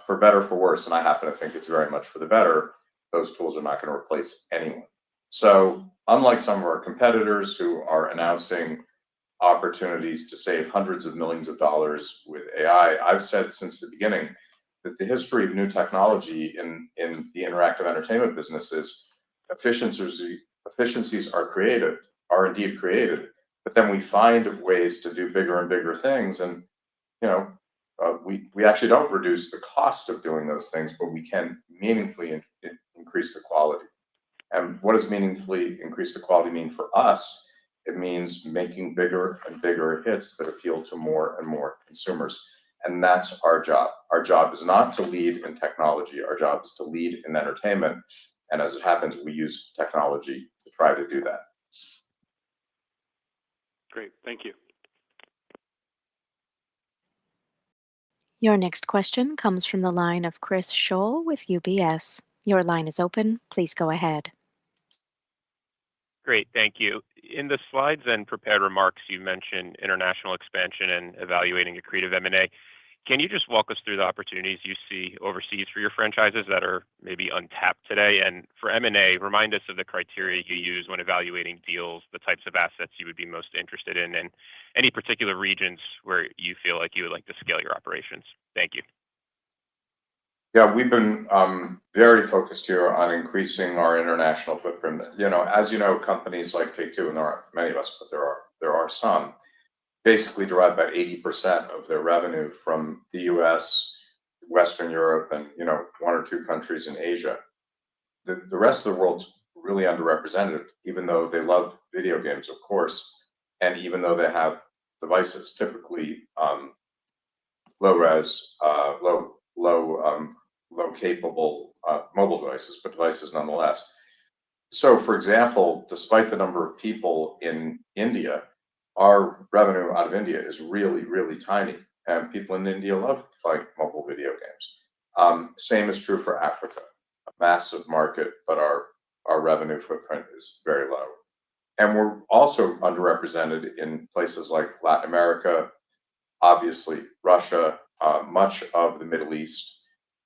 for better or for worse, and I happen to think it's very much for the better, those tools are not going to replace anyone. So unlike some of our competitors who are announcing opportunities to save hundreds of millions of dollars with AI, I've said since the beginning that the history of new technology in the interactive entertainment business is efficiencies are indeed created, but then we find ways to do bigger and bigger things. And, we actually don't reduce the cost of doing those things, but we can meaningfully increase the quality. And what does meaningfully increase the quality mean for us? It means making bigger and bigger hits that appeal to more and more consumers. And that's our job. Our job is not to lead in technology. Our job is to lead in entertainment. And as it happens, we use technology to try to do that. Great. Thank you. Your next question comes from the line of Chris Scholl with UBS. Your line is open. Please go ahead. Great, thank you. In the slides and prepared remarks, you mentioned international expansion and evaluating accretive M&A. Can you just walk us through the opportunities you see overseas for your franchises that are maybe untapped today? And for M&A, remind us of the criteria you use when evaluating deals, the types of assets you would be most interested in, and any particular regions where you feel like you would like to scale your operations. Thank you. Yeah, we've been very focused here on increasing our international footprint. As you know, companies like Take-Two, and there aren't many of us, but there are some, basically derive about 80% of their revenue from the US, Western Europe, and one or two countries in Asia. The rest of the world's really underrepresented, even though they love video games, of course, and even though they have devices, typically low-res, low capable mobile devices, but devices nonetheless. So, for example, despite the number of people in India, our revenue out of India is really, really tiny, and people in India love playing mobile video games. Same is true for Africa, a massive market, but our revenue footprint is very low. And we're also underrepresented in places like Latin America, obviously Russia, much of the Middle East,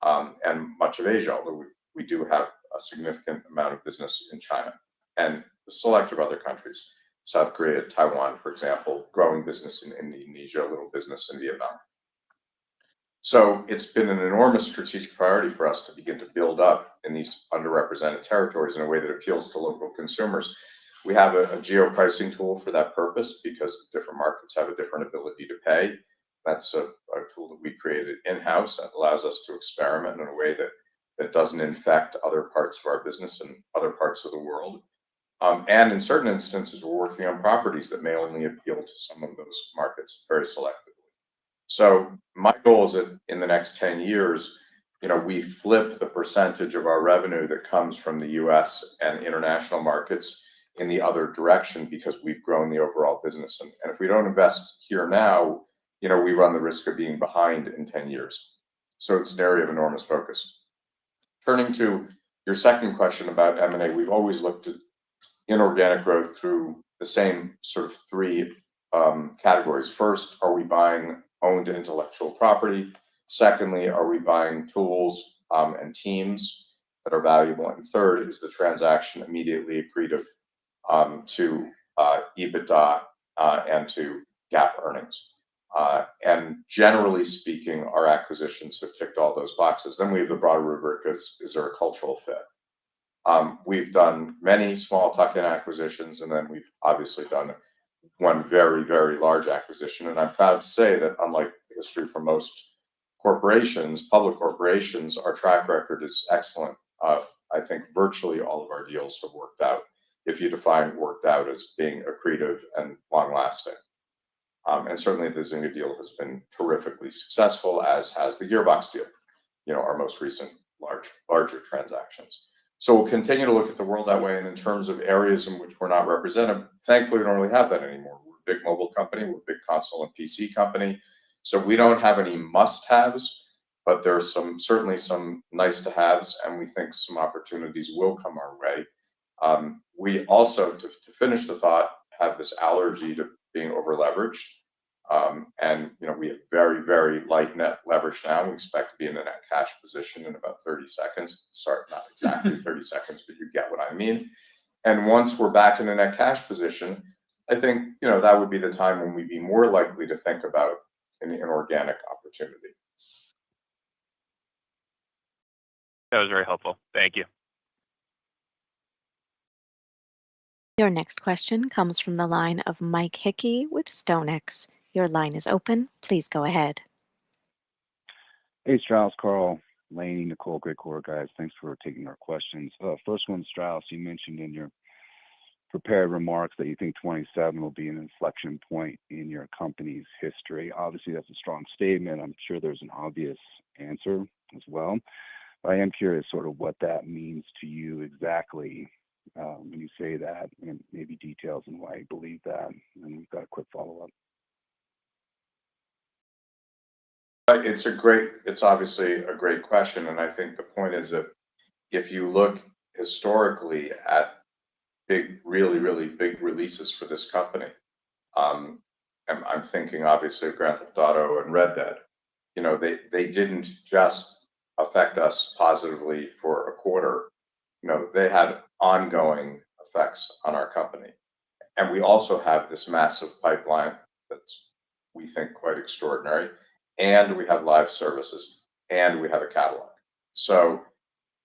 and much of Asia, although we do have a significant amount of business in China and a select of other countries. South Korea, Taiwan, for example, growing business in Indonesia, a little business in Vietnam. So it's been an enormous strategic priority for us to begin to build up in these underrepresented territories in a way that appeals to local consumers. We have a geo-pricing tool for that purpose because different markets have a different ability to pay. That's a tool that we created in-house that allows us to experiment in a way that doesn't infect other parts of our business and other parts of the world. And in certain instances, we're working on properties that may only appeal to some of those markets very selectively. So my goal is that in the next 10 years, we flip the percentage of our revenue that comes from the US and international markets in the other direction because we've grown the overall business. And if we don't invest here now, we run the risk of being behind in 10 years. So it's an area of enormous focus. Turning to your second question about M&A, we've always looked at inorganic growth through the same sort of three categories. First, are we buying owned intellectual property? Secondly, are we buying tools and teams that are valuable? And third, is the transaction immediately accretive to EBITDA and to GAAP earnings? And generally speaking, our acquisitions have ticked all those boxes. Then we have the broader rubric: is there a cultural fit? We've done many small tuck-in acquisitions, and then we've obviously done one very, very large acquisition. And I'm proud to say that, unlike history for most corporations, public corporations, our track record is excellent. I think virtually all of our deals have worked out, if you define worked out as being accretive and long-lasting. And certainly the Zynga deal has been terrifically successful, as has the Gearbox deal, our most recent larger transactions. So we'll continue to look at the world that way. And in terms of areas in which we're not represented, thankfully, we don't really have that anymore. We're a big mobile company. We're a big console and PC company. So we don't have any must-haves, but there's certainly some nice-to-haves, and we think some opportunities will come our way. We also, to finish the thought, have this allergy to being over-leveraged. And we have very, very light net leverage now. We expect to be in a net cash position in about 30 seconds. Sorry, not exactly 30 seconds, but you get what I mean. And once we're back in a net cash position, I think that would be the time when we'd be more likely to think about an inorganic opportunity. That was very helpful. Thank you. Your next question comes from the line of Mike Hickey with StoneX. Your line is open. Please go ahead. Hey, Strauss, Carl, Lainey, Nicole, great quarter, guys. Thanks for taking our questions. First one, Strauss, you mentioned in your prepared remarks that you think 27 will be an inflection point in your company's history. Obviously, that's a strong statement. I'm sure there's an obvious answer as well. But I am curious sort of what that means to you exactly when you say that, and maybe details on why you believe that. And we've got a quick follow-up. It's obviously a great question. And I think the point is that if you look historically at really, really big releases for this company, I'm thinking obviously of Grand Theft Auto and Red Dead. They didn't just affect us positively for a quarter. They had ongoing effects on our company. And we also have this massive pipeline that's, we think, quite extraordinary. And we have live services, and we have a catalog. So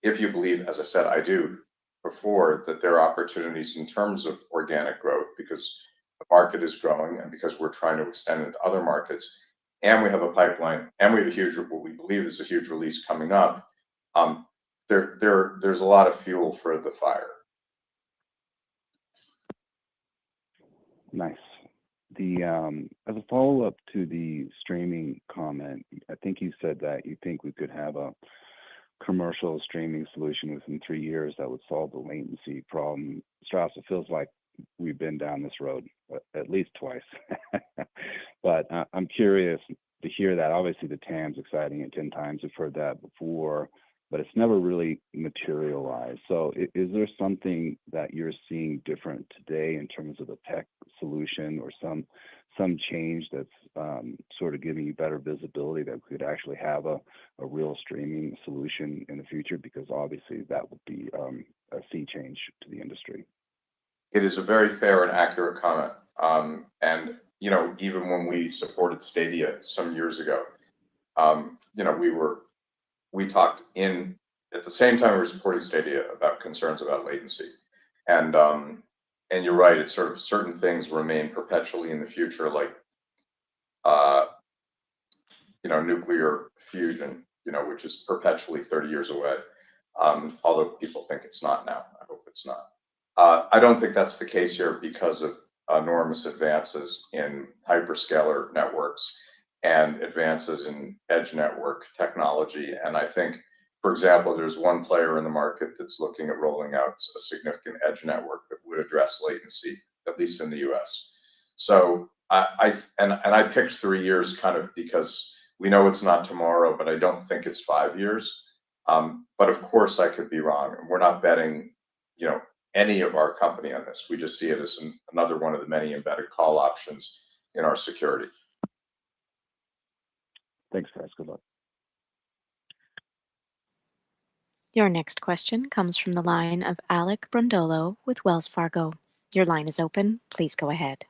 if you believe, as I said, I do before, that there are opportunities in terms of organic growth because the market is growing and because we're trying to extend into other markets, and we have a pipeline, and we have what we believe is a huge release coming up, there's a lot of fuel for the fire. Nice. As a follow-up to the streaming comment, I think you said that you think we could have a commercial streaming solution within 3 years that would solve the latency problem. Strauss, it feels like we've been down this road at least twice. But I'm curious to hear that. Obviously, the TAM's exciting at 10 times. We've heard that before, but it's never really materialized. So is there something that you're seeing different today in terms of the tech solution or some change that's sort of giving you better visibility that we could actually have a real streaming solution in the future? Because obviously that would be a sea change to the industry. It is a very fair and accurate comment. And, even when we supported Stadia some years ago, we talked at the same time we were supporting Stadia about concerns about latency. And you're right, it's sort of certain things remain perpetually in the future, like, nuclear fusion, which is perpetually 30 years away. Although people think it's not now. I hope it's not. I don't think that's the case here because of enormous advances in hyperscaler networks and advances in edge network technology. And I think, for example, there's one player in the market that's looking at rolling out a significant edge network that would address latency, at least in the US. So I picked 3 years kind of because we know it's not tomorrow, but I don't think it's 5 years. But of course I could be wrong. And we're not betting, any of our company on this. We just see it as another one of the many embedded call options in our security. Thanks, guys. Good luck. Your next question comes from the line of Alec Brondolo with Wells Fargo. Your line is open. Please go ahead.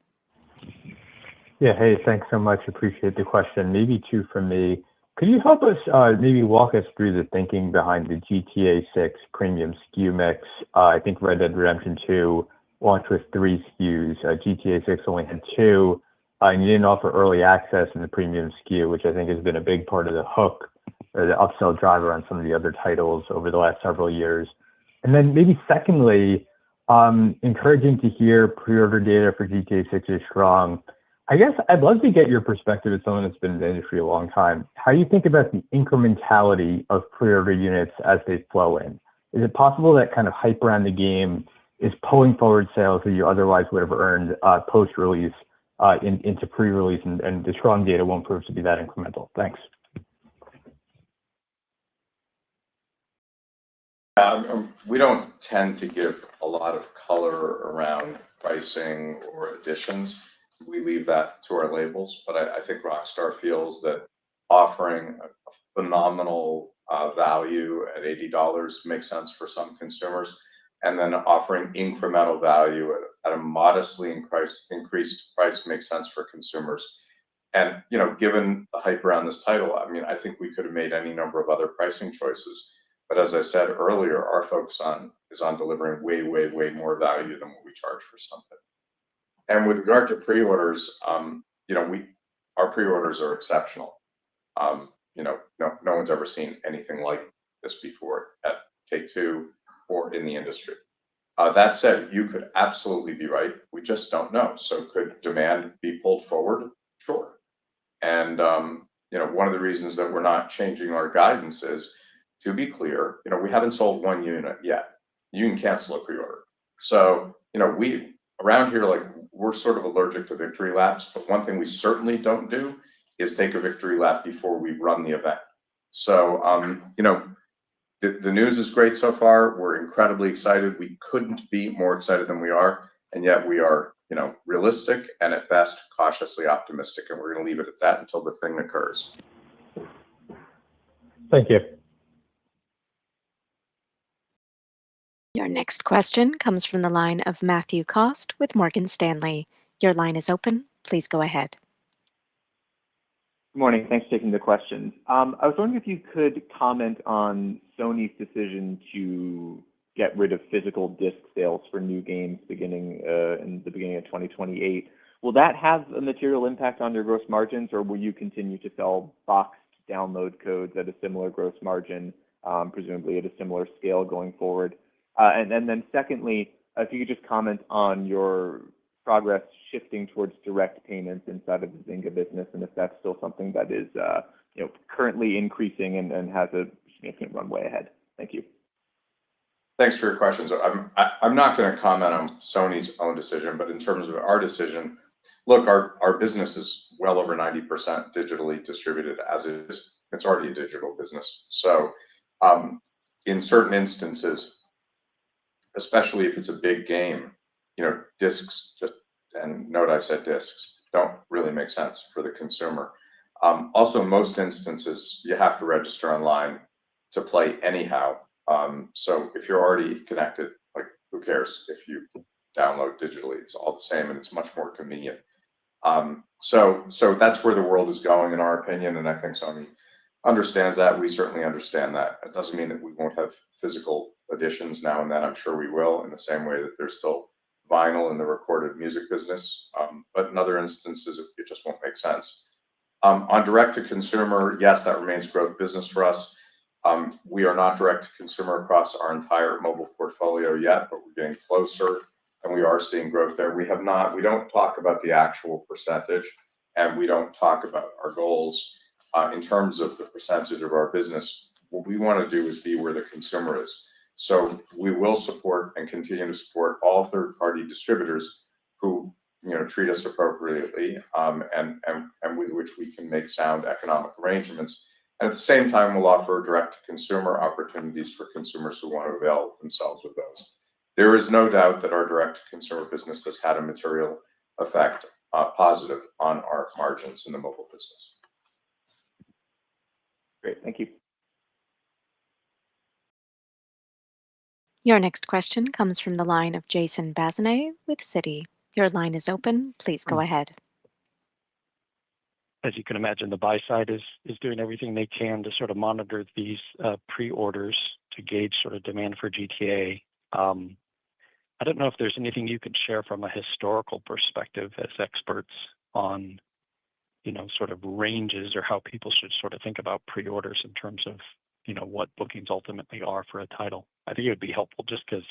Yeah, hey, thanks so much. Appreciate the question. Maybe two from me. Could you help us, maybe walk us through the thinking behind the GTA 6 premium SKU mix? I think Red Dead Redemption 2 launched with 3 SKUs. GTA 6 only had 2, and you didn't offer early access in the premium SKU, which I think has been a big part of the hook or the upsell driver on some of the other titles over the last several years. And then maybe secondly, encouraging to hear pre-order data for GTA 6 is strong. I guess I'd love to get your perspective as someone that's been in the industry a long time. How do you think about the incrementality of pre-order units as they flow in? Is it possible that kind of hype around the game is pulling forward sales that you otherwise would have earned post-release into pre-release, and the strong data won't prove to be that incremental? Thanks. We don't tend to give a lot of color around pricing or additions. We leave that to our labels, but I think Rockstar feels that offering a phenomenal value at $80 makes sense for some consumers, and then offering incremental value at a modestly increased price makes sense for consumers. And given the hype around this title, I think we could have made any number of other pricing choices. But as I said earlier, our focus is on delivering way, way, way more value than what we charge for something. And with regard to pre-orders, our pre-orders are exceptional. No one's ever seen anything like this before at Take-Two or in the industry. That said, you could absolutely be right. We just don't know. So could demand be pulled forward? Sure. And one of the reasons that we're not changing our guidance is, to be clear, we haven't sold 1 unit yet. You can cancel a pre-order. So we around here, we're sort of allergic to victory laps, but one thing we certainly don't do is take a victory lap before we've run the event. So, the news is great so far. We're incredibly excited. We couldn't be more excited than we are, and yet we are, realistic and at best cautiously optimistic, and we're going to leave it at that until the thing occurs. Thank you. Your next question comes from the line of Matthew Cost with Morgan Stanley. Your line is open. Please go ahead. Good morning. Thanks for taking the question. I was wondering if you could comment on Sony's decision to get rid of physical disc sales for new games beginning in the beginning of 2028. Will that have a material impact on your gross margins, or will you continue to sell boxed download codes at a similar gross margin, presumably at a similar scale going forward? And then secondly, if you could just comment on your progress shifting towards direct payments inside of the Zynga business, and if that's still something that is currently increasing and has a significant runway ahead. Thank you. Thanks for your questions. I'm not going to comment on Sony's own decision, but in terms of our decision, look, our business is well over 90% digitally distributed as is. It's already a digital business. So in certain instances, especially if it's a big game, discs and note I said discs, don't really make sense for the consumer. Also, in most instances, you have to register online to play anyhow. So if you're already connected, who cares if you download digitally? It's all the same, and it's much more convenient. So that's where the world is going, in our opinion, and I think Sony understands that. We certainly understand that. It doesn't mean that we won't have physical editions now and then. I'm sure we will, in the same way that there's still vinyl in the recorded music business. But in other instances, it just won't make sense. On direct to consumer, yes, that remains growth business for us. We are not direct to consumer across our entire mobile portfolio yet, but we're getting closer and we are seeing growth there. We don't talk about the actual percentage, and we don't talk about our goals in terms of the percentage of our business. What we want to do is be where the consumer is. So we will support and continue to support all third-party distributors who treat us appropriately, and with which we can make sound economic arrangements. And at the same time, we'll offer direct-to-consumer opportunities for consumers who want to avail themselves of those. There is no doubt that our direct-to-consumer business has had a material effect, positive, on our margins in the mobile business. Great, thank you. Your next question comes from the line of Jason Bazinet with Citi. Your line is open. Please go ahead. As you can imagine, the buy side is doing everything they can to sort of monitor these pre-orders to gauge sort of demand for GTA. I don't know if there's anything you could share from a historical perspective as experts on, sort of ranges or how people should sort of think about pre-orders in terms of, what bookings ultimately are for a title. I think it would be helpful just because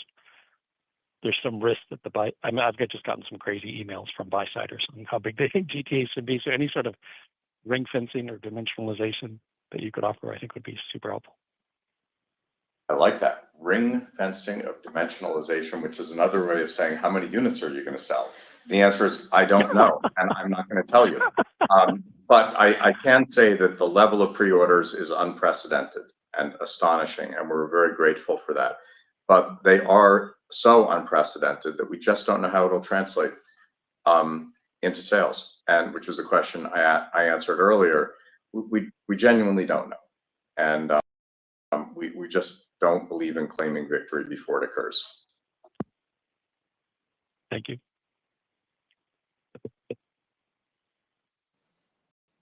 there's some risk that I've just gotten some crazy emails from buy-siders on how big they think GTA should be. So any sort of ring fencing or dimensionalization that you could offer, I think would be super helpful. I like that. Ring fencing of dimensionalization, which is another way of saying how many units are you going to sell? The answer is I don't know, and I'm not going to tell you. But I can say that the level of pre-orders is unprecedented and astonishing, and we're very grateful for that. But they are so unprecedented that we just don't know how it'll translate into sales, and which was the question I answered earlier. We genuinely don't know, and we just don't believe in claiming victory before it occurs. Thank you.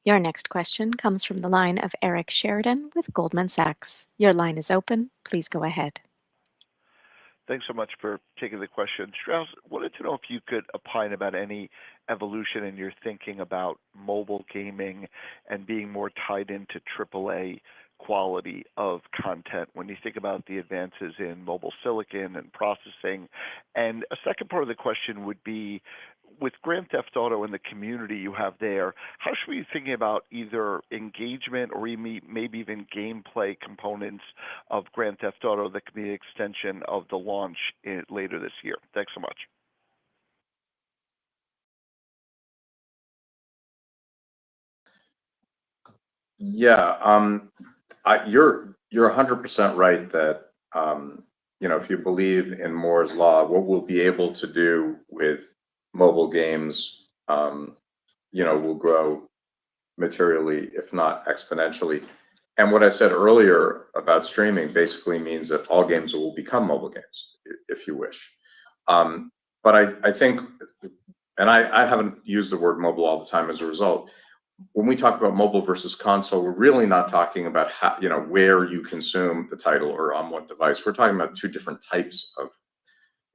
Your next question comes from the line of Eric Sheridan with Goldman Sachs. Your line is open. Please go ahead. Thanks so much for taking the question. Strauss, wanted to know if you could opine about any evolution in your thinking about mobile gaming and being more tied into AAA quality of content when you think about the advances in mobile silicon and processing. And a second part of the question would be, with Grand Theft Auto and the community you have there, how should we be thinking about either engagement or maybe even gameplay components of Grand Theft Auto that could be an extension of the launch later this year? Thanks so much. Yeah, you're 100% right that if you believe in Moore's law, what we'll be able to do with mobile games, will grow materially, if not exponentially. And what I said earlier about streaming basically means that all games will become mobile games, if you wish. But I think, and I haven't used the word mobile all the time as a result. When we talk about mobile versus console, we're really not talking about how, where you consume the title or on what device. We're talking about two different types of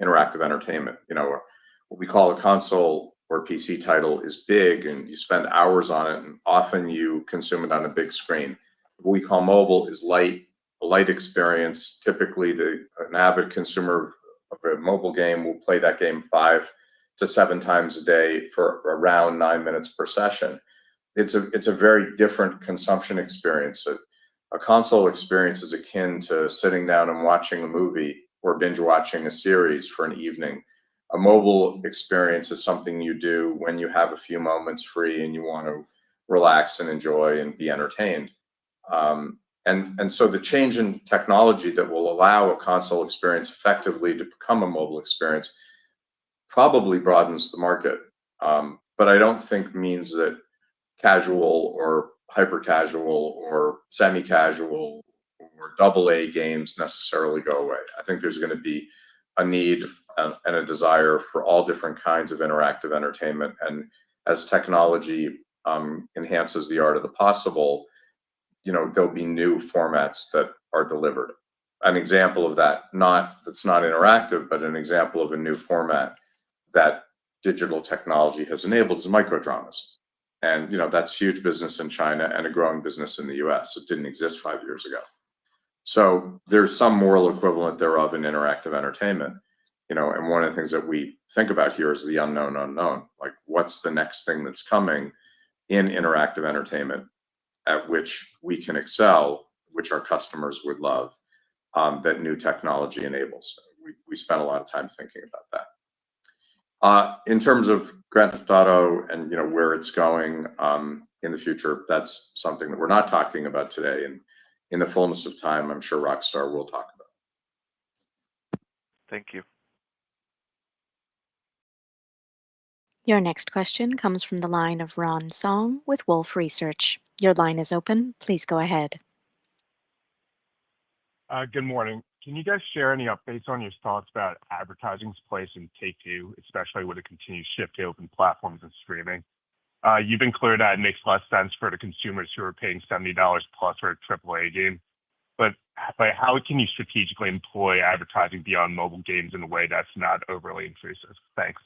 interactive entertainment. What we call a console or PC title is big and you spend hours on it, and often you consume it on a big screen. What we call mobile is light, a light experience. Typically, an avid consumer of a mobile game will play that game 5 to 7 times a day for around 9 minutes per session. It's a very different consumption experience. A console experience is akin to sitting down and watching a movie or binge watching a series for an evening. A mobile experience is something you do when you have a few moments free and you want to relax and enjoy and be entertained. And so the change in technology that will allow a console experience effectively to become a mobile experience probably broadens the market. But I don't think means that casual or hyper casual or semi-casual or AA games necessarily go away. I think there's going to be a need and a desire for all different kinds of interactive entertainment. And as technology enhances the art of the possible, there'll be new formats that are delivered. An example of that, that's not interactive, but an example of a new format that digital technology has enabled is microdramas. And that's huge business in China and a growing business in the US. It didn't exist 5 years ago. So there's some moral equivalent thereof in interactive entertainment, and one of the things that we think about here is the unknown unknown. Like, what's the next thing that's coming in interactive entertainment at which we can excel, which our customers would love, that new technology enables. We spent a lot of time thinking about that. In terms of Grand Theft Auto and where it's going in the future, that's something that we're not talking about today. And in the fullness of time, I'm sure Rockstar will talk about. Thank you. Your next question comes from the line of Ron Song with Wolfe Research. Your line is open. Please go ahead. Good morning. Can you guys share any updates on your thoughts about advertising's place in Take-Two, especially with the continued shift to open platforms and streaming? You've been clear that it makes less sense for the consumers who are paying $70 plus for a AAA game, but how can you strategically employ advertising beyond mobile games in a way that's not overly intrusive? Thanks.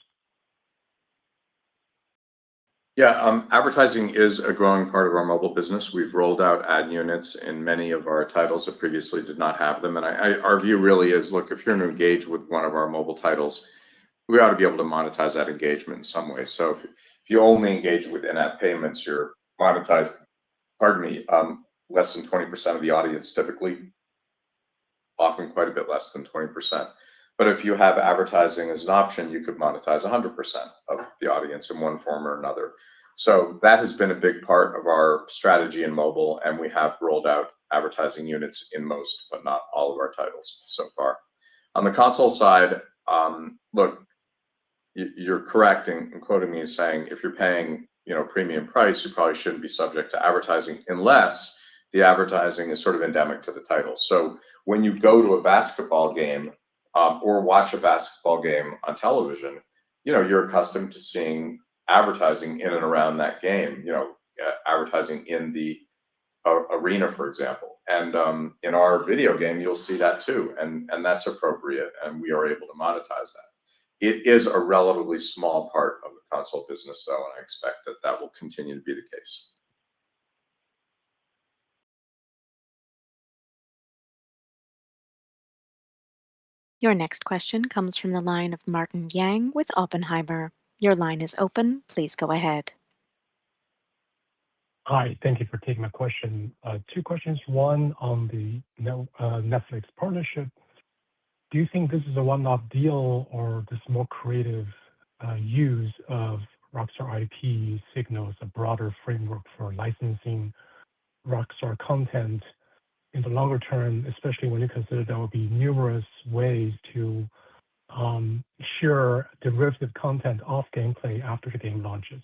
Yeah, advertising is a growing part of our mobile business. We've rolled out ad units in many of our titles that previously did not have them. And our view really is, look, if you're going to engage with one of our mobile titles, we ought to be able to monetize that engagement in some way. So if you only engage with in-app payments, you're monetized, less than 20% of the audience typically, often quite a bit less than 20%. But if you have advertising as an option, you could monetize 100% of the audience in one form or another. So that has been a big part of our strategy in mobile, and we have rolled out advertising units in most, but not all of our titles so far. On the console side, look, you're correct in quoting me as saying, if you're paying premium price, you probably shouldn't be subject to advertising unless the advertising is sort of endemic to the title. So when you go to a basketball game, or watch a basketball game on television, you're accustomed to seeing advertising in and around that game, advertising in the arena, for example. And in our video game, you'll see that too. And that's appropriate. And we are able to monetize that. It is a relatively small part of the console business, though, and I expect that that will continue to be the case. Your next question comes from the line of Martin Yang with Oppenheimer. Your line is open. Please go ahead. Hi, thank you for taking my question. Two questions. One on the Netflix partnership. Do you think this is a one-off deal or this more creative use of Rockstar IP signals a broader framework for licensing Rockstar content in the longer term, especially when you consider there will be numerous ways to share derivative content off gameplay after the game launches?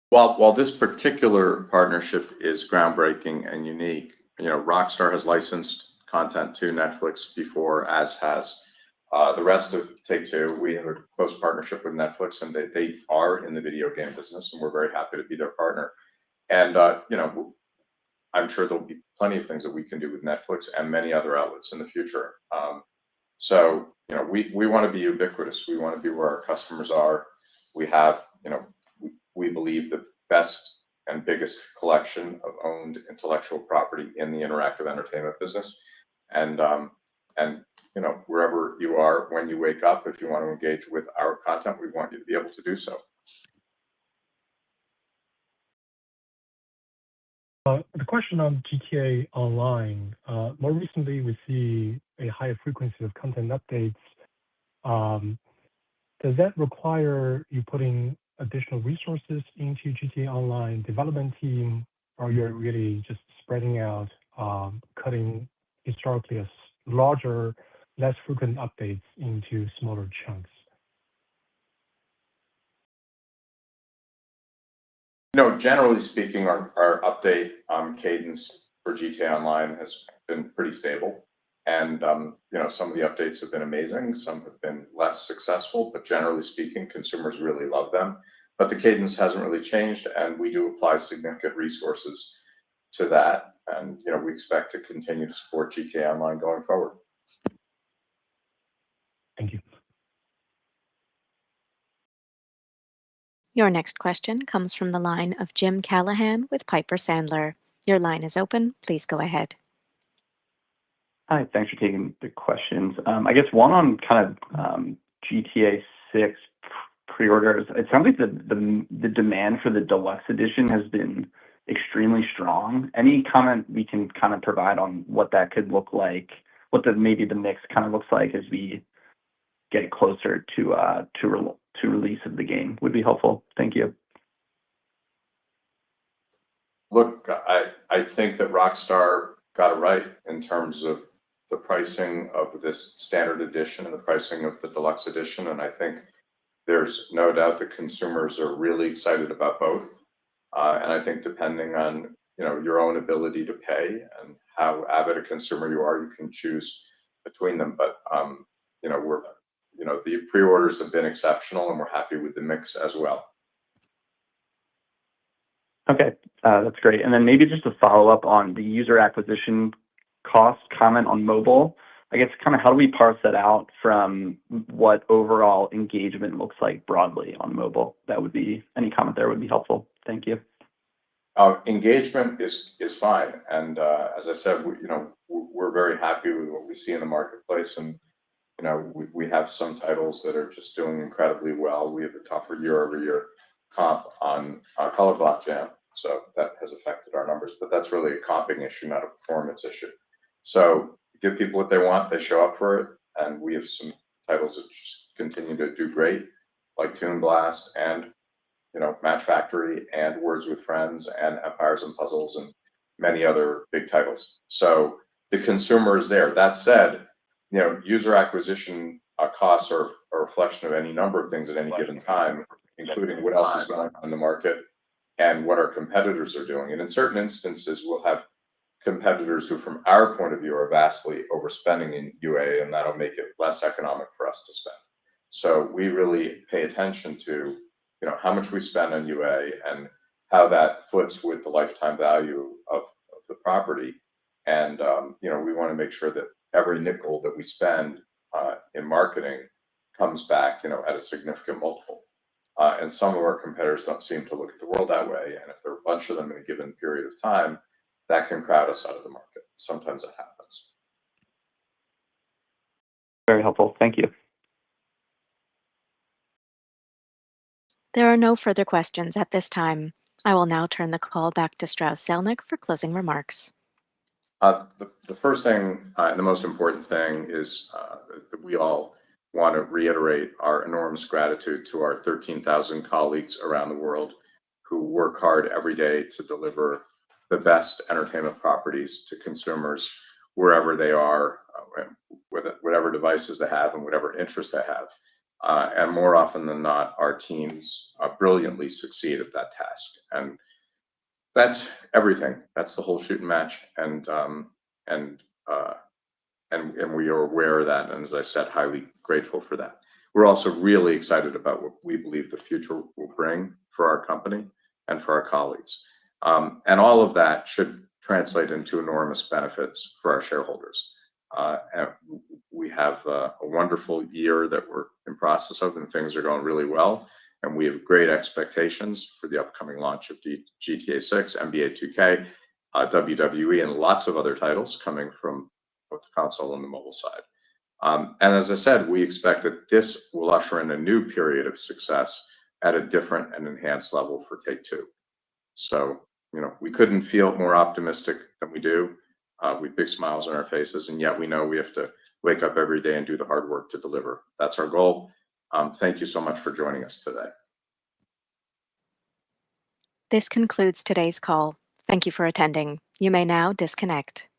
While this particular partnership is groundbreaking and unique, Rockstar has licensed content to Netflix before, as has the rest of Take-Two. We have a close partnership with Netflix, and they are in the video game business, and we're very happy to be their partner. And I'm sure there'll be plenty of things that we can do with Netflix and many other outlets in the future. So we want to be ubiquitous. We want to be where our customers are. We have, we believe, the best and biggest collection of owned intellectual property in the interactive entertainment business. And wherever you are, when you wake up, if you want to engage with our content, we want you to be able to do so. The question on GTA Online. More recently, we see a higher frequency of content updates. Does that require you putting additional resources into GTA Online development team, or you're really just spreading out, cutting historically a larger, less frequent updates into smaller chunks? Generally speaking, our update cadence for GTA Online has been pretty stable. And, some of the updates have been amazing. Some have been less successful, but generally speaking, consumers really love them. But the cadence hasn't really changed, and we do apply significant resources to that. And, we expect to continue to support GTA Online going forward. Thank you. Your next question comes from the line of Jim Callahan with Piper Sandler. Your line is open. Please go ahead. Hi, thanks for taking the questions. I guess one on kind of GTA 6 pre-orders. It sounds like the demand for the deluxe edition has been extremely strong. Any comment we can kind of provide on what that could look like, what maybe the mix kind of looks like as we get closer to release of the game would be helpful. Thank you. Look, I think that Rockstar got it right in terms of the pricing of this standard edition and the pricing of the deluxe edition. And I think there's no doubt that consumers are really excited about both. And I think depending on your own ability to pay and how avid a consumer you are, you can choose between them. But the pre-orders have been exceptional, and we're happy with the mix as well. Okay, that's great. And then maybe just a follow up on the user acquisition cost comment on mobile. I guess kind of how do we parse that out from what overall engagement looks like broadly on mobile? That would be any comment there would be helpful. Thank you. Engagement is fine, and as I said, we're very happy with what we see in the marketplace, and we have some titles that are just doing incredibly well. We have a tougher year-over-year comp on Color Block Jam, so that has affected our numbers. But that's really a comping issue, not a performance issue. So give people what they want, they show up for it, and we have some titles that just continue to do great, like Toon Blast and Match Factory and Words with Friends and Empires and Puzzles and many other big titles. So the consumer is there. That said, user acquisition costs are a reflection of any number of things at any given time, including what else is going on in the market and what our competitors are doing. And in certain instances, we'll have competitors who, from our point of view, are vastly overspending in UA, and that'll make it less economic for us to spend. So we really pay attention to how much we spend on UA and how that foots with the lifetime value of the property. And we want to make sure that every nickel that we spend in marketing comes back at a significant multiple. And some of our competitors don't seem to look at the world that way. And if there are a bunch of them in a given period of time, that can crowd us out of the market. Sometimes it happens. Very helpful. Thank you. There are no further questions at this time. I will now turn the call back to Strauss Zelnick for closing remarks. The first thing and the most important thing is that we all want to reiterate our enormous gratitude to our 13,000 colleagues around the world who work hard every day to deliver the best entertainment properties to consumers wherever they are, whatever devices they have and whatever interest they have. And more often than not, our teams brilliantly succeed at that task. And that's everything. That's the whole shoot and match. And we are aware of that. And as I said, highly grateful for that. We're also really excited about what we believe the future will bring for our company and for our colleagues. And all of that should translate into enormous benefits for our shareholders. And we have a wonderful year that we're in process of, and things are going really well. And we have great expectations for the upcoming launch of GTA 6, NBA 2K, WWE, and lots of other titles coming from both the console and the mobile side. And as I said, we expect that this will usher in a new period of success at a different and enhanced level for Take-Two. So, we couldn't feel more optimistic than we do. With big smiles on our faces, and yet we know we have to wake up every day and do the hard work to deliver. That's our goal. Thank you so much for joining us today. This concludes today's call. Thank you for attending. You may now disconnect.